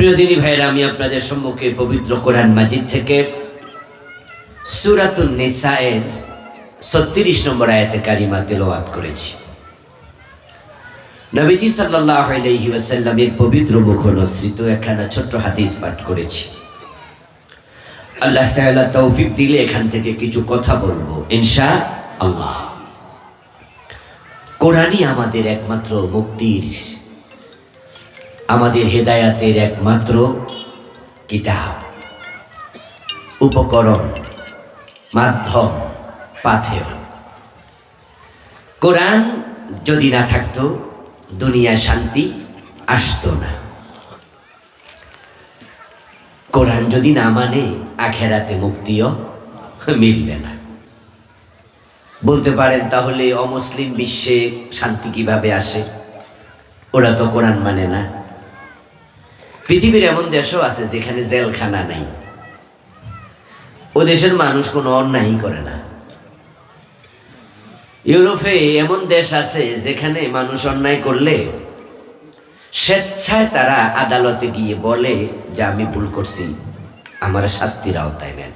প্রিয় দিনী ভাইরা, আমি আপনাদের সম্মুখে পবিত্র কোরআন মাজিদ থেকে সূরাতুন নিসায়ের 36 নম্বর আয়াতে কারিমা তেলাওয়াত করেছি। নবীজি সাল্লাল্লাহু আলাইহি ওয়াসাল্লামের পবিত্র মুখনসৃত একখানা ছোট্ট হাদিস পাঠ করেছি। আল্লাহ তাআলা তৌফিক দিলে এখান থেকে কিছু কথা বলবো ইনশাআল্লাহ। কোরআনই আমাদের একমাত্র মুক্তির, আমাদের হেদায়াতের একমাত্র কিতাব, উপকরণ, মাধ্যম, পাথেয়। কোরআন যদি না থাকতো দুনিয়ায় শান্তি আসতো না। কোরআন যদি না মানে আখেরাতে মুক্তিও মিলবে না। বলতে পারেন তাহলে অমুসলিম বিশ্বে শান্তি কিভাবে আসে? ওরা তো কোরআন মানে না। পৃথিবীর এমন দেশও আছে যেখানে জেলখানা নাই, ও দেশের মানুষ কোনো অন্যায় করে না। ইউরোপে এমন দেশ আছে যেখানে মানুষ অন্যায় করলে স্বেচ্ছায় তারা আদালতে গিয়ে বলে যে আমি ভুল করছি, আমার শাস্তির আওতায় নেন।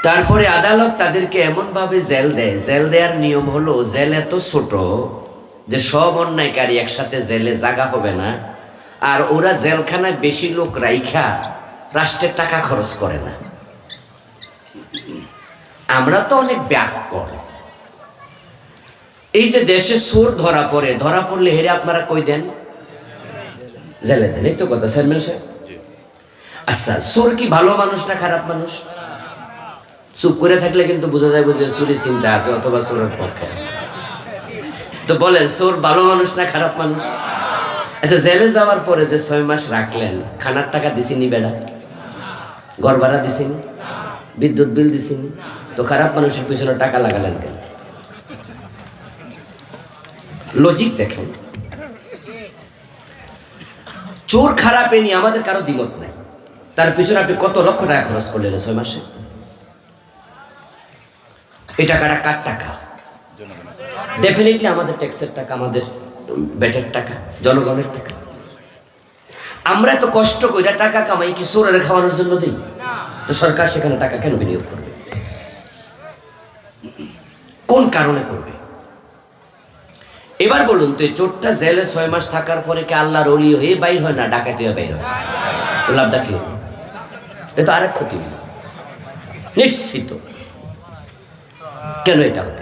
তারপরে আদালত তাদেরকে এমন ভাবে জেল দেয়, জেল দেওয়ার নিয়ম হলো জেল এত ছোট যে সব অন্যায়কারী একসাথে জেলে জায়গা হবে না। আর ওরা জেলখানায় বেশি লোক রাইখা রাষ্ট্রের টাকা খরচ করে না। আমরা তো অনেক ব্যাককর। এই যে দেশে চোর ধরা পড়লে হেরে আপনারা কই দেন? জেলে দেন। এই তো কথা চেয়ারম্যান সাহেব। আচ্ছা, চোর কি ভালো মানুষ না খারাপ মানুষ? চুপ করে থাকলে কিন্তু বোঝা যায় যে চুরি চিন্তা আছে অথবা চোরের পক্ষে আছে। তো বলেন, চোর ভালো মানুষ না খারাপ মানুষ? আচ্ছা, জেলে যাওয়ার পরে যে 6 মাস রাখলেন, খানার টাকা দিছিনি? বেড়া ঘর ভাড়া দিছিনি? বিদ্যুৎ বিল দিছিনি? তো খারাপ মানুষের পিছনে টাকা লাগালেন কেন? লজিক দেখেন। চোর খারাপ এ নিয়ে আমাদের কারো দ্বিমত নাই। তার পিছনে আপনি কত লক্ষ টাকা খরচ করলেন 6 মাসে? এই টাকাটা কার টাকা? ডেফিনেটলি আমাদের ট্যাক্সের টাকা, আমাদের ব্যাটের টাকা, জনগণের টাকা। আমরা এত কষ্ট করে টাকা কামাই কি চোরের খাওয়ানোর জন্য দিই? তো সরকার সেখানে টাকা কেন বিনিয়োগ করবে? কোন কারণে করবে? এবার বলুন তো, চোরটা জেলে 6 মাস থাকার পরে কি আল্লাহর ওলি হয়ে বাইর হয় না ডাকাতি হয়ে বাইর হয়? তো লাভটা কি হলো? এটা তো আরেক ক্ষতি হলো নিশ্চিত। কেন এটা হবে?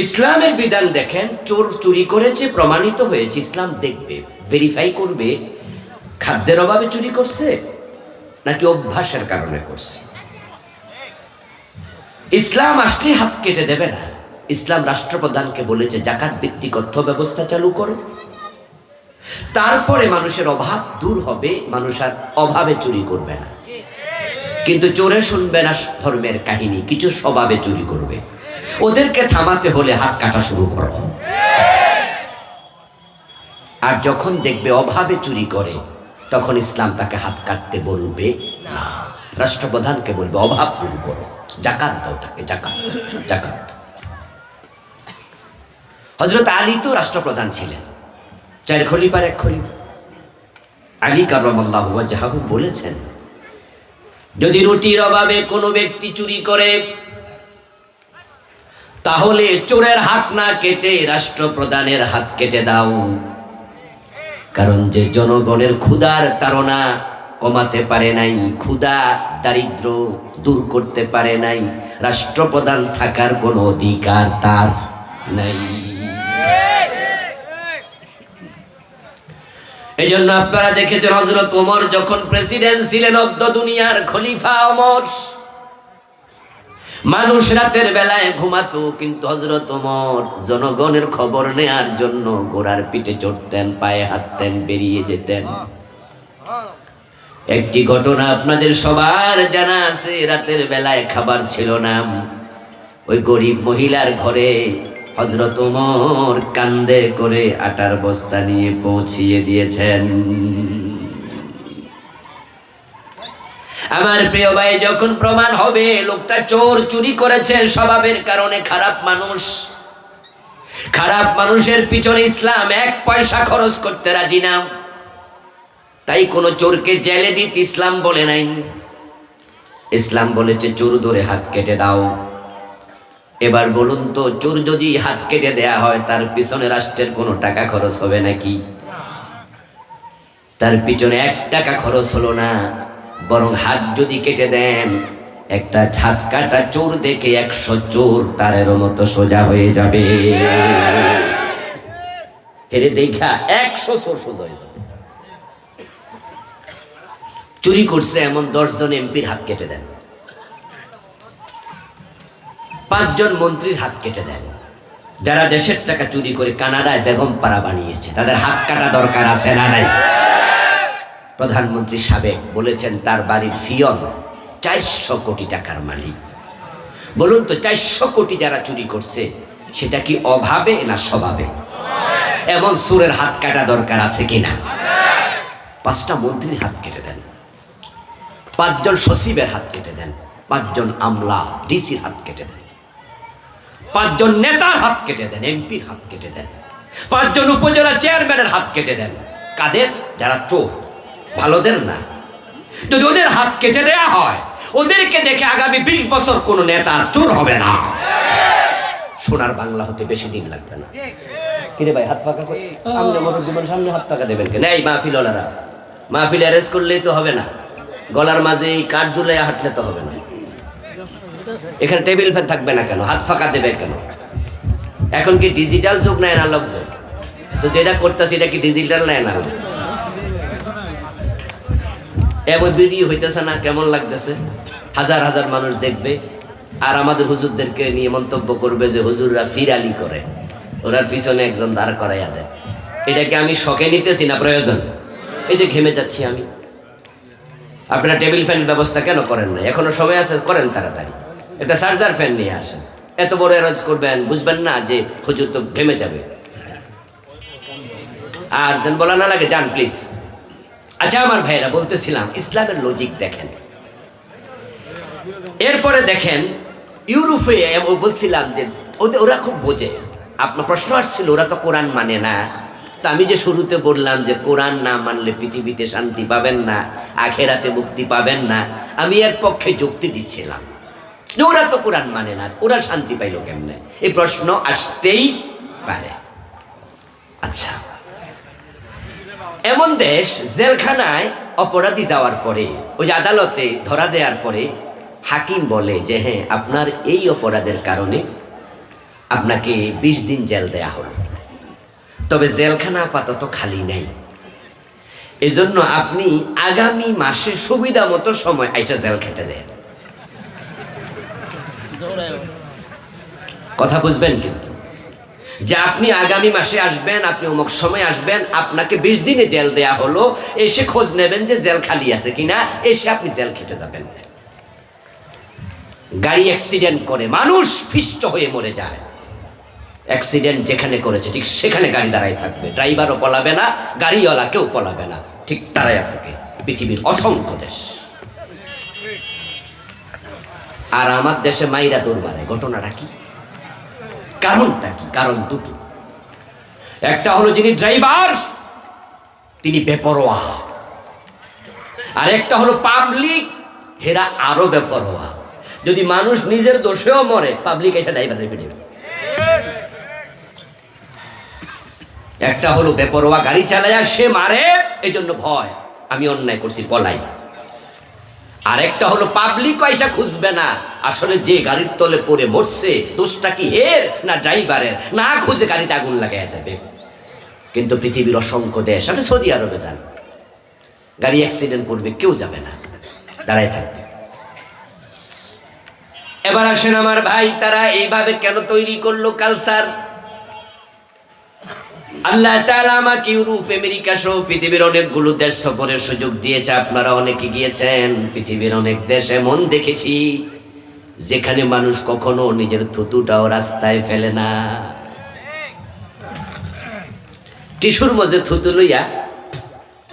ইসলামের বিধান দেখেন, চোর চুরি করেছে প্রমাণিত হয়েছে, ইসলাম দেখবে, ভেরিফাই করবে খাদ্যের অভাবে চুরি করছে নাকি অভ্যাসের কারণে করছে। ইসলাম আসলে হাত কেটে দেবে না। ইসলাম রাষ্ট্রপ্রধানকে বলেছে জাকাত ভিত্তিক অর্থ ব্যবস্থা চালু করো, তারপরে মানুষের অভাব দূর হবে, মানুষ আর অভাবে চুরি করবে না। কিন্তু চোরে শুনবে না ধর্মের কাহিনী, কিছু স্বভাবে চুরি করবে। ওদেরকে থামাতে হলে হাত কাটা শুরু করো। আর যখন দেখবে অভাবে চুরি করে, তখন ইসলাম তাকে হাত কাটতে বলবে না। রাষ্ট্রপ্রধানকে বলবে অভাব দূর করো, জাকাত দাও তাকে, জাকাত জাকাত। হযরত আলী তো রাষ্ট্রপ্রধান ছিলেন, 4 খলিফার 1 খলিফা। আলী কাররামাল্লাহু ওয়াজহাহু বলেছেন, যদি রুটির অভাবে কোনো ব্যক্তি চুরি করে, তাহলে চোরের হাত না কেটে রাষ্ট্রপ্রধানের হাত কেটে দাও। কারণ যে জনগণের ক্ষুধার তাড়না কমাতে পারে নাই, ক্ষুধা দারিদ্র দূর করতে পারে নাই, রাষ্ট্রপ্রধান থাকার কোনো অধিকার তার নাই। এই জন্য আপনারা দেখেছেন হযরত ওমর যখন প্রেসিডেন্ট ছিলেন, অদ্য দুনিয়ার খলিফা ওমর, মানুষ রাতের বেলায় ঘুমাতো, কিন্তু হযরত ওমর জনগণের খবর নেয়ার জন্য ঘোড়ার পিঠে চড়তেন, পায়ে হাঁটতেন, বেরিয়ে যেতেন। একটি ঘটনা আপনাদের সবার জানা আছে, রাতের বেলায় খাবার ছিল না, ওই গরিব মহিলার ঘরে হযরত ওমর কান্দে করে আটার বস্তা নিয়ে পৌঁছিয়ে দিয়েছেন। আমার প্রিয় ভাই, যখন প্রমাণ হবে লোকটা চোর, চুরি করেছে স্বভাবের কারণে খারাপ মানুষ, খারাপ মানুষের পিছনে ইসলাম 1 পয়সা খরচ করতে রাজি না। তাই কোন চোরকে জেলে দিতে ইসলাম বলে নাই। ইসলাম বলেছে চোর ধরে হাত কেটে দাও। এবার বলুন তো, চোর যদি হাত কেটে দেয়া হয় তার পিছনে রাষ্ট্রের কোনো টাকা খরচ হবে নাকি? তার পিছনে 1 টাকা খরচ হলো না, বরং হাত যদি কেটে দেন, একটা হাত কাটা চোর দেখে 100 চোর তারের মতো সোজা হয়ে যাবে। এর দেখা 100 চোর সোজা হয়ে যাবে। চুরি করছে এমন 10 জন এমপির হাত কেটে দেন, 5 জন মন্ত্রীর হাত কেটে দেন। যারা দেশের টাকা চুরি করে কানাডায় বেগম পাড়া বানিয়েছে তাদের হাত কাটা দরকার আছে না নাই? প্রধানমন্ত্রী সাবেক বলেছেন তার বাড়ির ফিয়ন 400 কোটি টাকার মালিক। বলুন তো, 400 কোটি যারা চুরি করছে সেটা কি অভাবে না স্বভাবে? এমন সুরের হাত কাটা দরকার আছে কিনা? 5টা মন্ত্রীর হাত কেটে দেন, 5 জন সচিবের হাত কেটে দেন, 5 জন আমলা ডিসির হাত কেটে দেন, 5 জন নেতার হাত কেটে দেন, এমপির হাত কেটে দেন, 5 জন উপজেলা চেয়ারম্যানের হাত কেটে দেন। কাদের? যারা চোর, ভালোদের না। যদি ওদের হাত কেটে দেয়া হয়, ওদেরকে দেখে আগামী 20 বছর কোন নেতা চোর হবে না। সোনার বাংলা হতে বেশি দিন লাগবে না। কিরে ভাই, হাত ফাঁকা করে আপনি আমার জীবন সামনে হাত ফাঁকা দেবেন কেন? এই মাহফিলওয়ালারা, মাহফিল অ্যারেঞ্জ করলেই তো হবে না, গলার মাঝে কাঠ ঝুলে হাঁটলে তো হবে না। এখানে টেবিল ফ্যান থাকবে না কেন? হাত ফাঁকা দেবে কেন? এখন কি ডিজিটাল যুগ না অ্যানালগ যুগ? তো যেটা করতেছি এটা কি ডিজিটাল না অ্যানালগ? এমন ভিডিও হইতেছে না? কেমন লাগতেছে? হাজার হাজার মানুষ দেখবে, আর আমাদের হুজুরদেরকে নিয়ে মন্তব্য করবে যে হুজুররা ফিরালি করে, ওরার পিছনে একজন দাঁড় করাইয়া দেয়। এটাকে আমি শখে নিতেছি না প্রয়োজন? এই যে ঘেমে যাচ্ছি আমি। আপনারা টেবিল ফ্যান ব্যবস্থা কেন করেন না? এখনো সময় আছে, করেন তাড়াতাড়ি। একটা চার্জার ফ্যান নিয়ে আসেন। এত বড় এরজ করবেন, বুঝবেন না যে হুজুর তো ঘেমে যাবে। আর যেন বলা না লাগে, যান প্লিজ। আচ্ছা আমার ভাইরা, বলতেছিলাম ইসলামের লজিক দেখেন। এরপরে দেখেন ইউরোপে, বলছিলাম যে ওরা খুব বোঝে। আপনার প্রশ্ন আসছিল ওরা তো কোরআন মানে না। তা আমি যে শুরুতে বললাম যে কোরআন না মানলে পৃথিবীতে শান্তি পাবেন না, আখেরাতে মুক্তি পাবেন না, আমি এর পক্ষে যুক্তি দিচ্ছিলাম যে ওরা তো কোরআন মানে না, ওরা শান্তি পাইল কেমনে? এই প্রশ্ন আসতেই পারে। আচ্ছা, এমন দেশ জেলখানায় অপরাধী যাওয়ার পরে, ওই যে আদালতে ধরা দেওয়ার পরে হাকিম বলে যে হ্যাঁ, আপনার এই অপরাধের কারণে আপনাকে 20 দিন জেল দেয়া হলো, তবে জেলখানা আপাতত খালি নেই, এজন্য আপনি আগামী মাসে সুবিধা মতো সময় আইসা জেল খেটে দেন। কথা বুঝবেন কিন্তু, যে আপনি আগামী মাসে আসবেন, আপনি অমুক সময় আসবেন, আপনাকে 20 দিনে জেল দেয়া হলো, এসে খোঁজ নেবেন যে জেল খালি আছে কিনা, এসে আপনি জেল খেটে যাবেন। গাড়ি অ্যাক্সিডেন্ট করে মানুষ পিষ্ট হয়ে মরে যায়, অ্যাক্সিডেন্ট যেখানে করেছে ঠিক সেখানে গাড়ি দাঁড়াই থাকবে, ড্রাইভারও পলাবে না, গাড়িওয়ালা কেউ পলাবে না, ঠিক দাঁড়াইয়া থাকে। পৃথিবীর অসংখ্য দেশ। আর আমার দেশে মাইরা দৌড় মারে। ঘটনাটা কি? কারণটা কি? কারণ দুটো। একটা হলো যিনি ড্রাইভার তিনি বেপরোয়া, আর একটা হলো পাবলিক, হেরা আরো বেপরোয়া। যদি মানুষ নিজের দোষেও মরে, পাবলিক এসে ড্রাইভার রেখে দেবে। একটা হলো বেপরোয়া, গাড়ি চালায় সে মারে, এই জন্য ভয়, আমি অন্যায় করছি পলাই। আর একটা হলো পাবলিক পয়সা খুঁজবে না, আসলে যে গাড়ির তলে পড়ে মরছে দোষটা কি এর না ড্রাইভারের, না খুঁজে গাড়িতে আগুন লাগাই দেবে। কিন্তু পৃথিবীর অসংখ্য দেশ, আপনি সৌদি আরবে যান, গাড়ি অ্যাক্সিডেন্ট করবে, কেউ যাবে না, দাঁড়াই থাকবে। এবার আসেন আমার ভাই, তারা এইভাবে কেন তৈরি করলো কালচার? আল্লাহ তাআলা আমাকে ইউরোপ, আমেরিকা সহ পৃথিবীর অনেকগুলো দেশ সফরের সুযোগ দিয়েছে। আপনারা অনেকে গিয়েছেন। পৃথিবীর অনেক দেশ এমন দেখেছি যেখানে মানুষ কখনো নিজের থুতুটাও রাস্তায় ফেলে না। টিস্যুর মধ্যে থুতু লইয়া,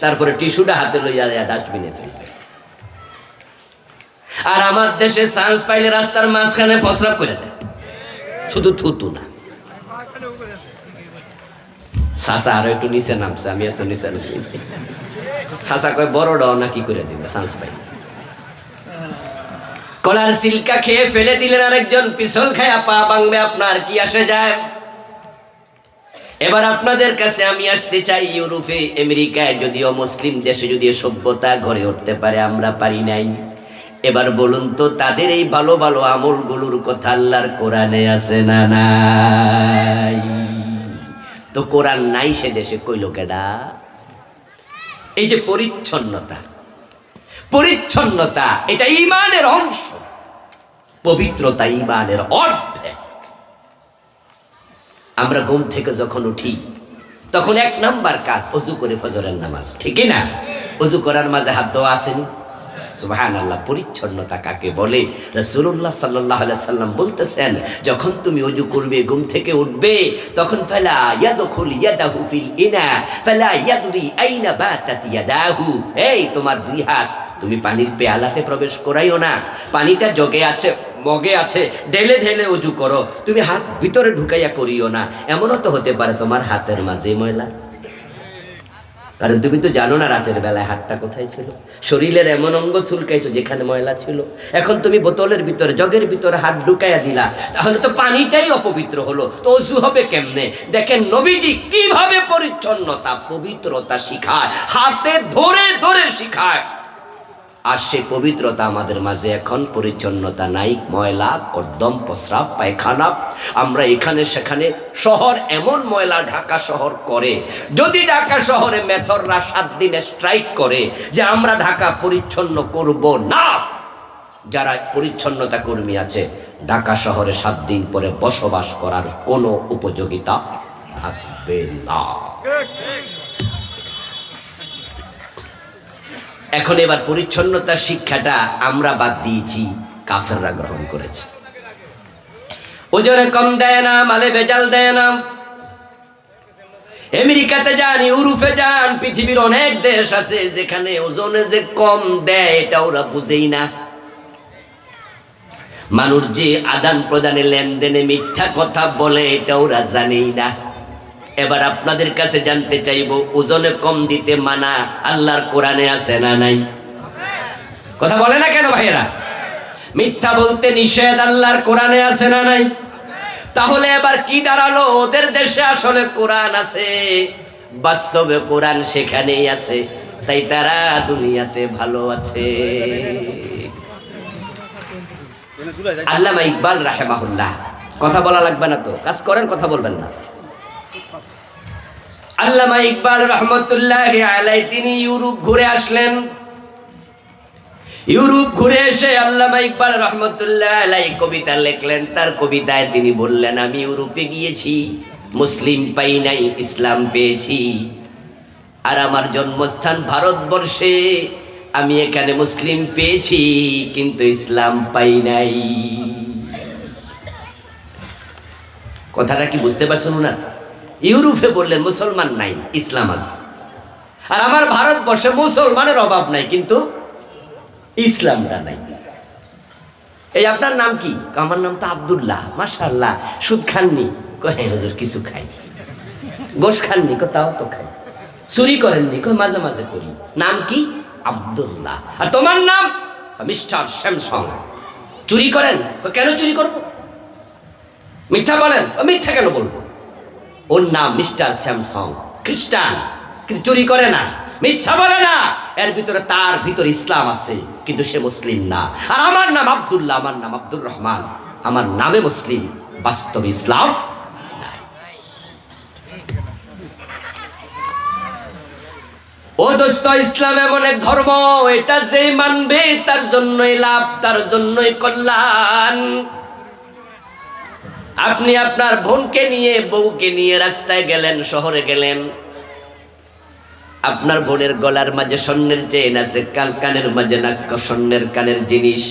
তারপরে টিস্যুটা হাতে লইয়া ডাস্টবিনে ফেলবে। আর আমার দেশে চান্স পাইলে রাস্তার মাঝখানে প্রস্রাব করে দেয়, শুধু থুতু না। চাচা আরো একটু নিচে নামছে, আমি এত নিচে নামি। চাচা কয় বড় ডাও না কি করে দিবে, চান্স পাই। কলার সিল্কা খেয়ে ফেলে দিলেন, আরেকজন পিছল খায় পা ভাঙবে, আপনার কি আসে যায়? এবার আপনাদের কাছে আমি আসতে চাই, ইউরোপে আমেরিকায় যদিও মুসলিম দেশে যদি সভ্যতা গড়ে উঠতে পারে, আমরা পারি নাই। এবার বলুন তো, তাদের এই ভালো ভালো আমলগুলোর কথা আল্লাহর কোরআনে আছে না নাই? তো কোরআন নাই সে দেশে কইল কেডা? এই যে পরিচ্ছন্নতা, পরিচ্ছন্নতা এটা ঈমানের অংশ, পবিত্রতা ঈমানের অর্ধেক। আমরা ঘুম থেকে যখন উঠি তখন 1 নাম্বার কাজ ওযু করে ফজরের নামাজ, ঠিক না? ওযু করার মাঝে হাত ধোয়া আসেনি? সুবহানাল্লাহ। পরিচ্ছন্নতা কাকে বলে? রাসূলুল্লাহ সাল্লাল্লাহু আলাইহি সাল্লাম বলতেছেন, যখন তুমি ওযু করবে, ঘুম থেকে উঠবে, তখন ফালা ইয়াদখুল ইয়াদাহু ফিল ইনা ফালা ইয়াদরি আইনা বাতাত ইয়াদাহু। এই তোমার 2 হাত তুমি পানির পেয়ালাতে প্রবেশ করাইও না, পানিটা জগে আছে, মগে আছে, ঢেলে ঢেলে ওযু করো, তুমি হাত ভিতরে ঢুকাইয়া করিও না। এমনও তো হতে পারে তোমার হাতের মাঝে ময়লা, কারণ তুমি তো জানো না রাতের বেলায় হাতটা কোথায় ছিল। শরীরের এমন অঙ্গ চুলকাইছো যেখানে ময়লা ছিল, এখন তুমি বোতলের ভিতরে, জগের ভিতরে হাত ঢুকাইয়া দিলা, তাহলে তো পানিটাই অপবিত্র হলো, তো ওযু হবে কেমনে? দেখেন নবীজি কিভাবে পরিচ্ছন্নতা, পবিত্রতা শিখায়, হাতে ধরে ধরে শিখায়। আর সে পবিত্রতা আমাদের মাঝে এখন পরিচ্ছন্নতা নাই, ময়লা, কর্দম, প্রস্রাব, পায়খানা, আমরা এখানে সেখানে। শহর এমন ময়লা ঢাকা শহর করে, যদি ঢাকা শহরে মেথররা 7 দিনে স্ট্রাইক করে যে আমরা ঢাকা পরিচ্ছন্ন করব না, যারা পরিচ্ছন্নতা কর্মী আছে, ঢাকা শহরে 7 দিন পরে বসবাস করার কোনো উপযোগিতা থাকবে না। এখন এবার পরিচ্ছন্নতার শিক্ষাটা আমরা বাদ দিয়েছি, কাফেররা গ্রহণ করেছে। ওজনে কম দেয় না, মালে ভেজাল দেয় না। আমেরিকাতে যান, ইউরোপে যান, পৃথিবীর অনেক দেশ আছে যেখানে ওজনে যে কম দেয় এটা ওরা বুঝেই না। মানুষ যে আদান প্রদানে, লেনদেনে মিথ্যা কথা বলে এটা ওরা জানেই না। এবার আপনাদের কাছে জানতে চাইব, ওজনে কম দিতে মানা আল্লাহর কোরআনে আছে না নাই? কথা বলে না কেন ভাইয়েরা? মিথ্যা বলতে নিষেধ আল্লাহর কোরআনে আছে না নাই? তাহলে এবার কি দাঁড়ালো? ওদের দেশে আসলে কোরআন আছে, বাস্তবে কোরআন সেখানেই আছে, তাই তারা দুনিয়াতে ভালো আছে। আল্লামা ইকবাল রাহিমাহুল্লাহ, কথা বলা লাগবে না তো, কাজ করেন, কথা বলবেন না। আল্লামা ইকবাল রহমতুল্লাহি আলাইহি তিনি ইউরোপ ঘুরে আসলেন। ইউরোপ ঘুরে এসে আল্লামা ইকবাল রহমতুল্লাহি আলাইহি কবিতা লিখলেন। তার কবিতায় তিনি বললেন, আমি ইউরোপে গিয়েছি, মুসলিম পাই নাই, ইসলাম পেয়েছি। আর আমার জন্মস্থান ভারতবর্ষে, আমি এখানে মুসলিম পেয়েছি কিন্তু ইসলাম পাই নাই। কথাটা কি বুঝতে পারছেন না? ইউরোপে বললেন মুসলমান নাই, ইসলাম আছে। আর আমার ভারতবর্ষে মুসলমানের অভাব নাই কিন্তু ইসলামটা নাই। এই আপনার নাম কি? আমার নাম তো আব্দুল্লাহ। মাশাআল্লাহ। সুদ খাননি? কয় হুজুর কিছু খাই। গোশ খাননি? তাও তো খাই। চুরি করেননি? কয় মাঝে মাঝে করি। নাম কি? আব্দুল্লাহ। আর তোমার নাম? Mister Samsung. চুরি করেন? কেন চুরি করব? মিথ্যা বলেন? মিথ্যা কেন বলবো? ওর নাম মিস্টার স্যামসং, খ্রিস্টান, কিন্তু চুরি করে না, মিথ্যা বলে না। এর ভিতরে, তার ভিতরে ইসলাম আছে কিন্তু সে মুসলিম না। আর আমার নাম আব্দুল্লাহ, আমার নাম আব্দুর রহমান, আমার নামে মুসলিম, বাস্তবে ইসলাম নাই। ও দোস্ত, ইসলাম এমন এক ধর্ম, এটা যে মানবে তার জন্যই লাভ, তার জন্যই কল্যাণ। আপনি আপনার বোনকে নিয়ে, বউকে নিয়ে রাস্তায় গেলেন, শহরে গেলেন, আপনার বোনের গলার মাঝে স্বর্ণের চেইন আছে, কানের মাঝে নাক্য স্বর্ণের কানের জিনিস।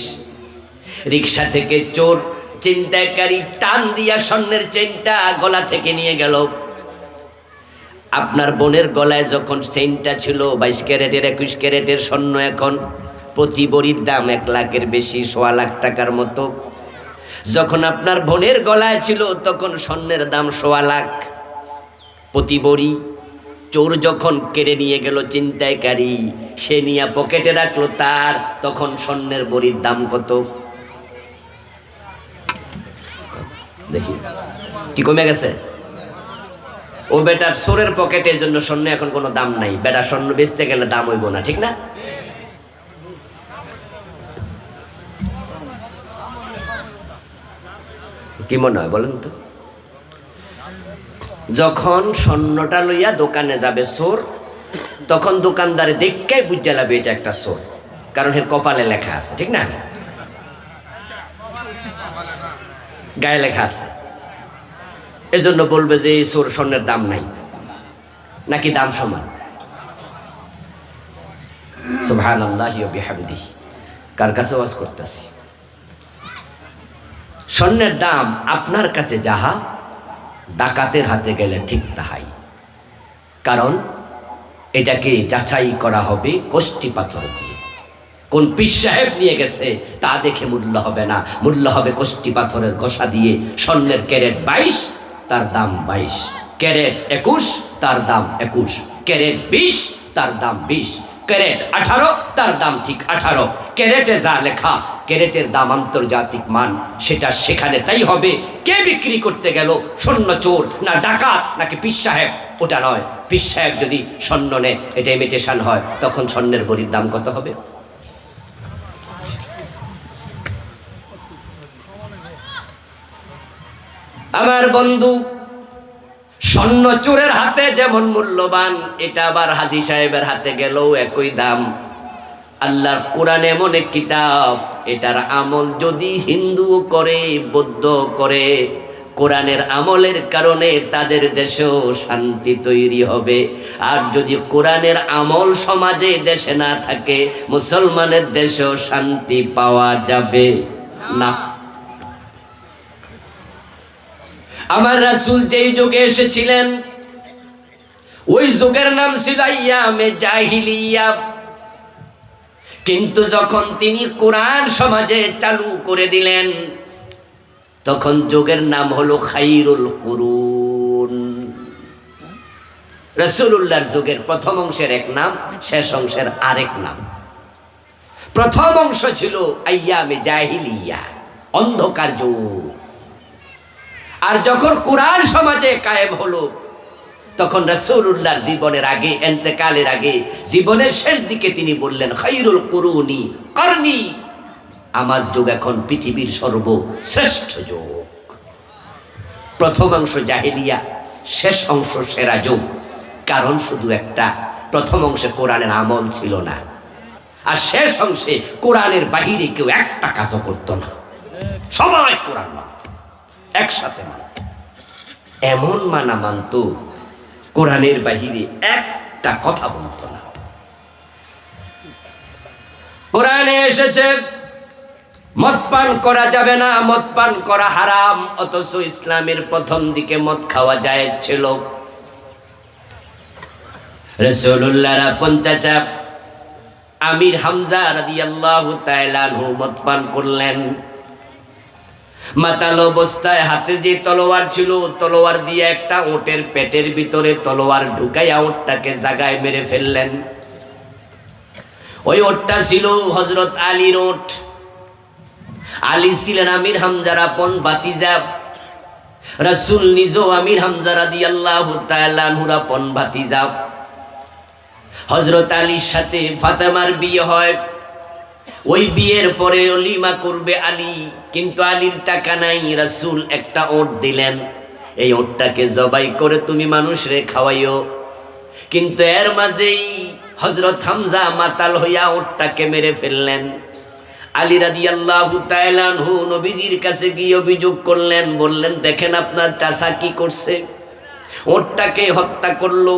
রিক্সা থেকে চোর চিন্তাকারী টান দিয়া স্বর্ণের চেইনটা গলা থেকে নিয়ে গেল। আপনার বোনের গলায় যখন চেইনটা ছিল 22 ক্যারেটের, 21 ক্যারেটের স্বর্ণ, এখন প্রতি বড়ির দাম 1 লাখের বেশি, 1.25 লাখ টাকার মতো। যখন আপনার বোনের গলায় ছিল তখন স্বর্ণের দাম 1.25 লাখ প্রতি বড়ি। চোর যখন কেড়ে নিয়ে গেল ছিনতাইকারী, সে নিয়ে পকেটে রাখলো তার, তখন স্বর্ণের বড়ির দাম কত? দেখি কি কমে গেছে? ও বেটার চোরের পকেটের জন্য স্বর্ণ এখন কোনো দাম নাই। বেটা স্বর্ণ বেচতে গেলে দাম হইব না, ঠিক না? কি মনে হয় বলেন তো? যখন স্বর্ণটা লইয়া দোকানে যাবে চোর, তখন দোকানদারে দেখেই বুঝা যাবে এটা একটা চোর, কারণ এর কপালে লেখা আছে, ঠিক না? গায়ে লেখা আছে, এজন্য বলবে যে এই চোর স্বর্ণের দাম নাই, নাকি দাম সমান। সুবহানাল্লাহি ওয়া বিহামদিহি। কার কাছে ওয়াজ করতেছি? স্বর্ণের দাম আপনার কাছে যাহা, ডাকাতের হাতে গেলে ঠিক তাহাই। কারণ এটাকে যাচাই করা হবে কষ্টি পাথর দিয়ে। কোন পীর সাহেব নিয়ে গেছে তা দেখে মূল্য হবে না, মূল্য হবে কষ্টি পাথরের ঘষা দিয়ে। স্বর্ণের ক্যারেট 22, তার দাম 22, ক্যারেট 21, তার দাম 21, ক্যারেট 20, তার দাম 20, ক্যারেট 18, তার দাম ঠিক 18। ক্যারেটে যা লেখা, ক্যারেটের দাম আন্তর্জাতিক মান, সেটা সেখানে তাই হবে। কে বিক্রি করতে গেল, স্বর্ণ চোর না ডাকাত নাকি পীর সাহেব, ওটা নয়। পীর সাহেব যদি স্বর্ণ নেয়, এটা ইমিটেশন হয়, তখন স্বর্ণের বড়ির দাম কত হবে? আমার বন্ধু, স্বর্ণ চোরের হাতে যেমন মূল্যবান, এটা আবার হাজী সাহেবের হাতে গেলেও একই দাম। আল্লাহর কোরআন এমন এক কিতাব, এটার আমল যদি হিন্দু করে, বৌদ্ধ করে, কোরআনের আমলের কারণে তাদের দেশেও শান্তি তৈরি হবে। আর যদি কোরআনের আমল সমাজে দেশে না থাকে, মুসলমানের দেশেও শান্তি পাওয়া যাবে না। আমার রাসূল যেই যুগে এসেছিলেন, ওই যুগের নাম ছিল আইয়ামে জাহিলিয়া। কিন্তু যখন তিনি কোরআন সমাজে চালু করে দিলেন, তখন যুগের নাম হলো খাইরুল কুরুন। রাসূলুল্লাহর যুগের প্রথম অংশের এক নাম, শেষ অংশের আরেক নাম। প্রথম অংশ ছিল আইয়ামে জাহিলিয়া, অন্ধকার যুগ। আর যখন কোরআন সমাজে কায়েম হলো, তখন রাসূলুল্লাহর জীবনের আগে, ইন্তেকালের আগে, জীবনের শেষ দিকে তিনি বললেন, খাইরুল কুরুনি করনি, আমার যুগ এখন পৃথিবীর সর্বশ্রেষ্ঠ যুগ। প্রথম অংশ জাহেলিয়া, শেষ অংশ সেরা যুগ। কারণ শুধু একটা, প্রথম অংশে কোরআনের আমল ছিল না, আর শেষ অংশে কোরআনের বাহিরে কেউ একটা কাজও করতো না, সবাই কোরআন মানত, একসাথে মানত। এমন মানা মানত, কোরআনের বাহিরে একটা কথা বলতো না। কোরআনে এসেছে মদ পান করা যাবে না, মদ পান করা হারাম, অথচ ইসলামের প্রথম দিকে মদ খাওয়া জায়েজ ছিল। রাসূলুল্লাহর আপন চাচা আমির হামজা রাদিয়াল্লাহু তাআলা আনহু মদ পান করলেন। মাতাল অবস্থায় হাতে যে তলোয়ার ছিল, তলোয়ার দিয়ে একটা ওটের পেটের ভিতরে তলোয়ার ঢুকাইয়া ওটটাকে জাগায় মেরে ফেললেন। ওই ওটটা ছিল হযরত আলীর ওট। আলী ছিলেন আমির হামজার আপন ভাতিজা। রাসূল নিজেও আমির হামজা রাদিয়াল্লাহু তাআলা আনহুর আপন ভাতিজা। হযরত আলীর সাথে ফাতেমার বিয়ে হয়। ওই বিয়ের পরে অলিমা করবে আলী, কিন্তু আলীর টাকা নাই। রাসূল একটা ওট দিলেন, এই ওটটাকে জবাই করে তুমি মানুষরে খাওয়াইও। কিন্তু এর মাঝেই হযরত হামজা মাতাল হইয়া ওটটাকে মেরে ফেললেন। আলী রাদিয়াল্লাহু তাআলা আনহু নবীজির কাছে গিয়ে অভিযোগ করলেন, বললেন, দেখেন আপনার চাচা কি করছে, ওটটাকে হত্যা করলো।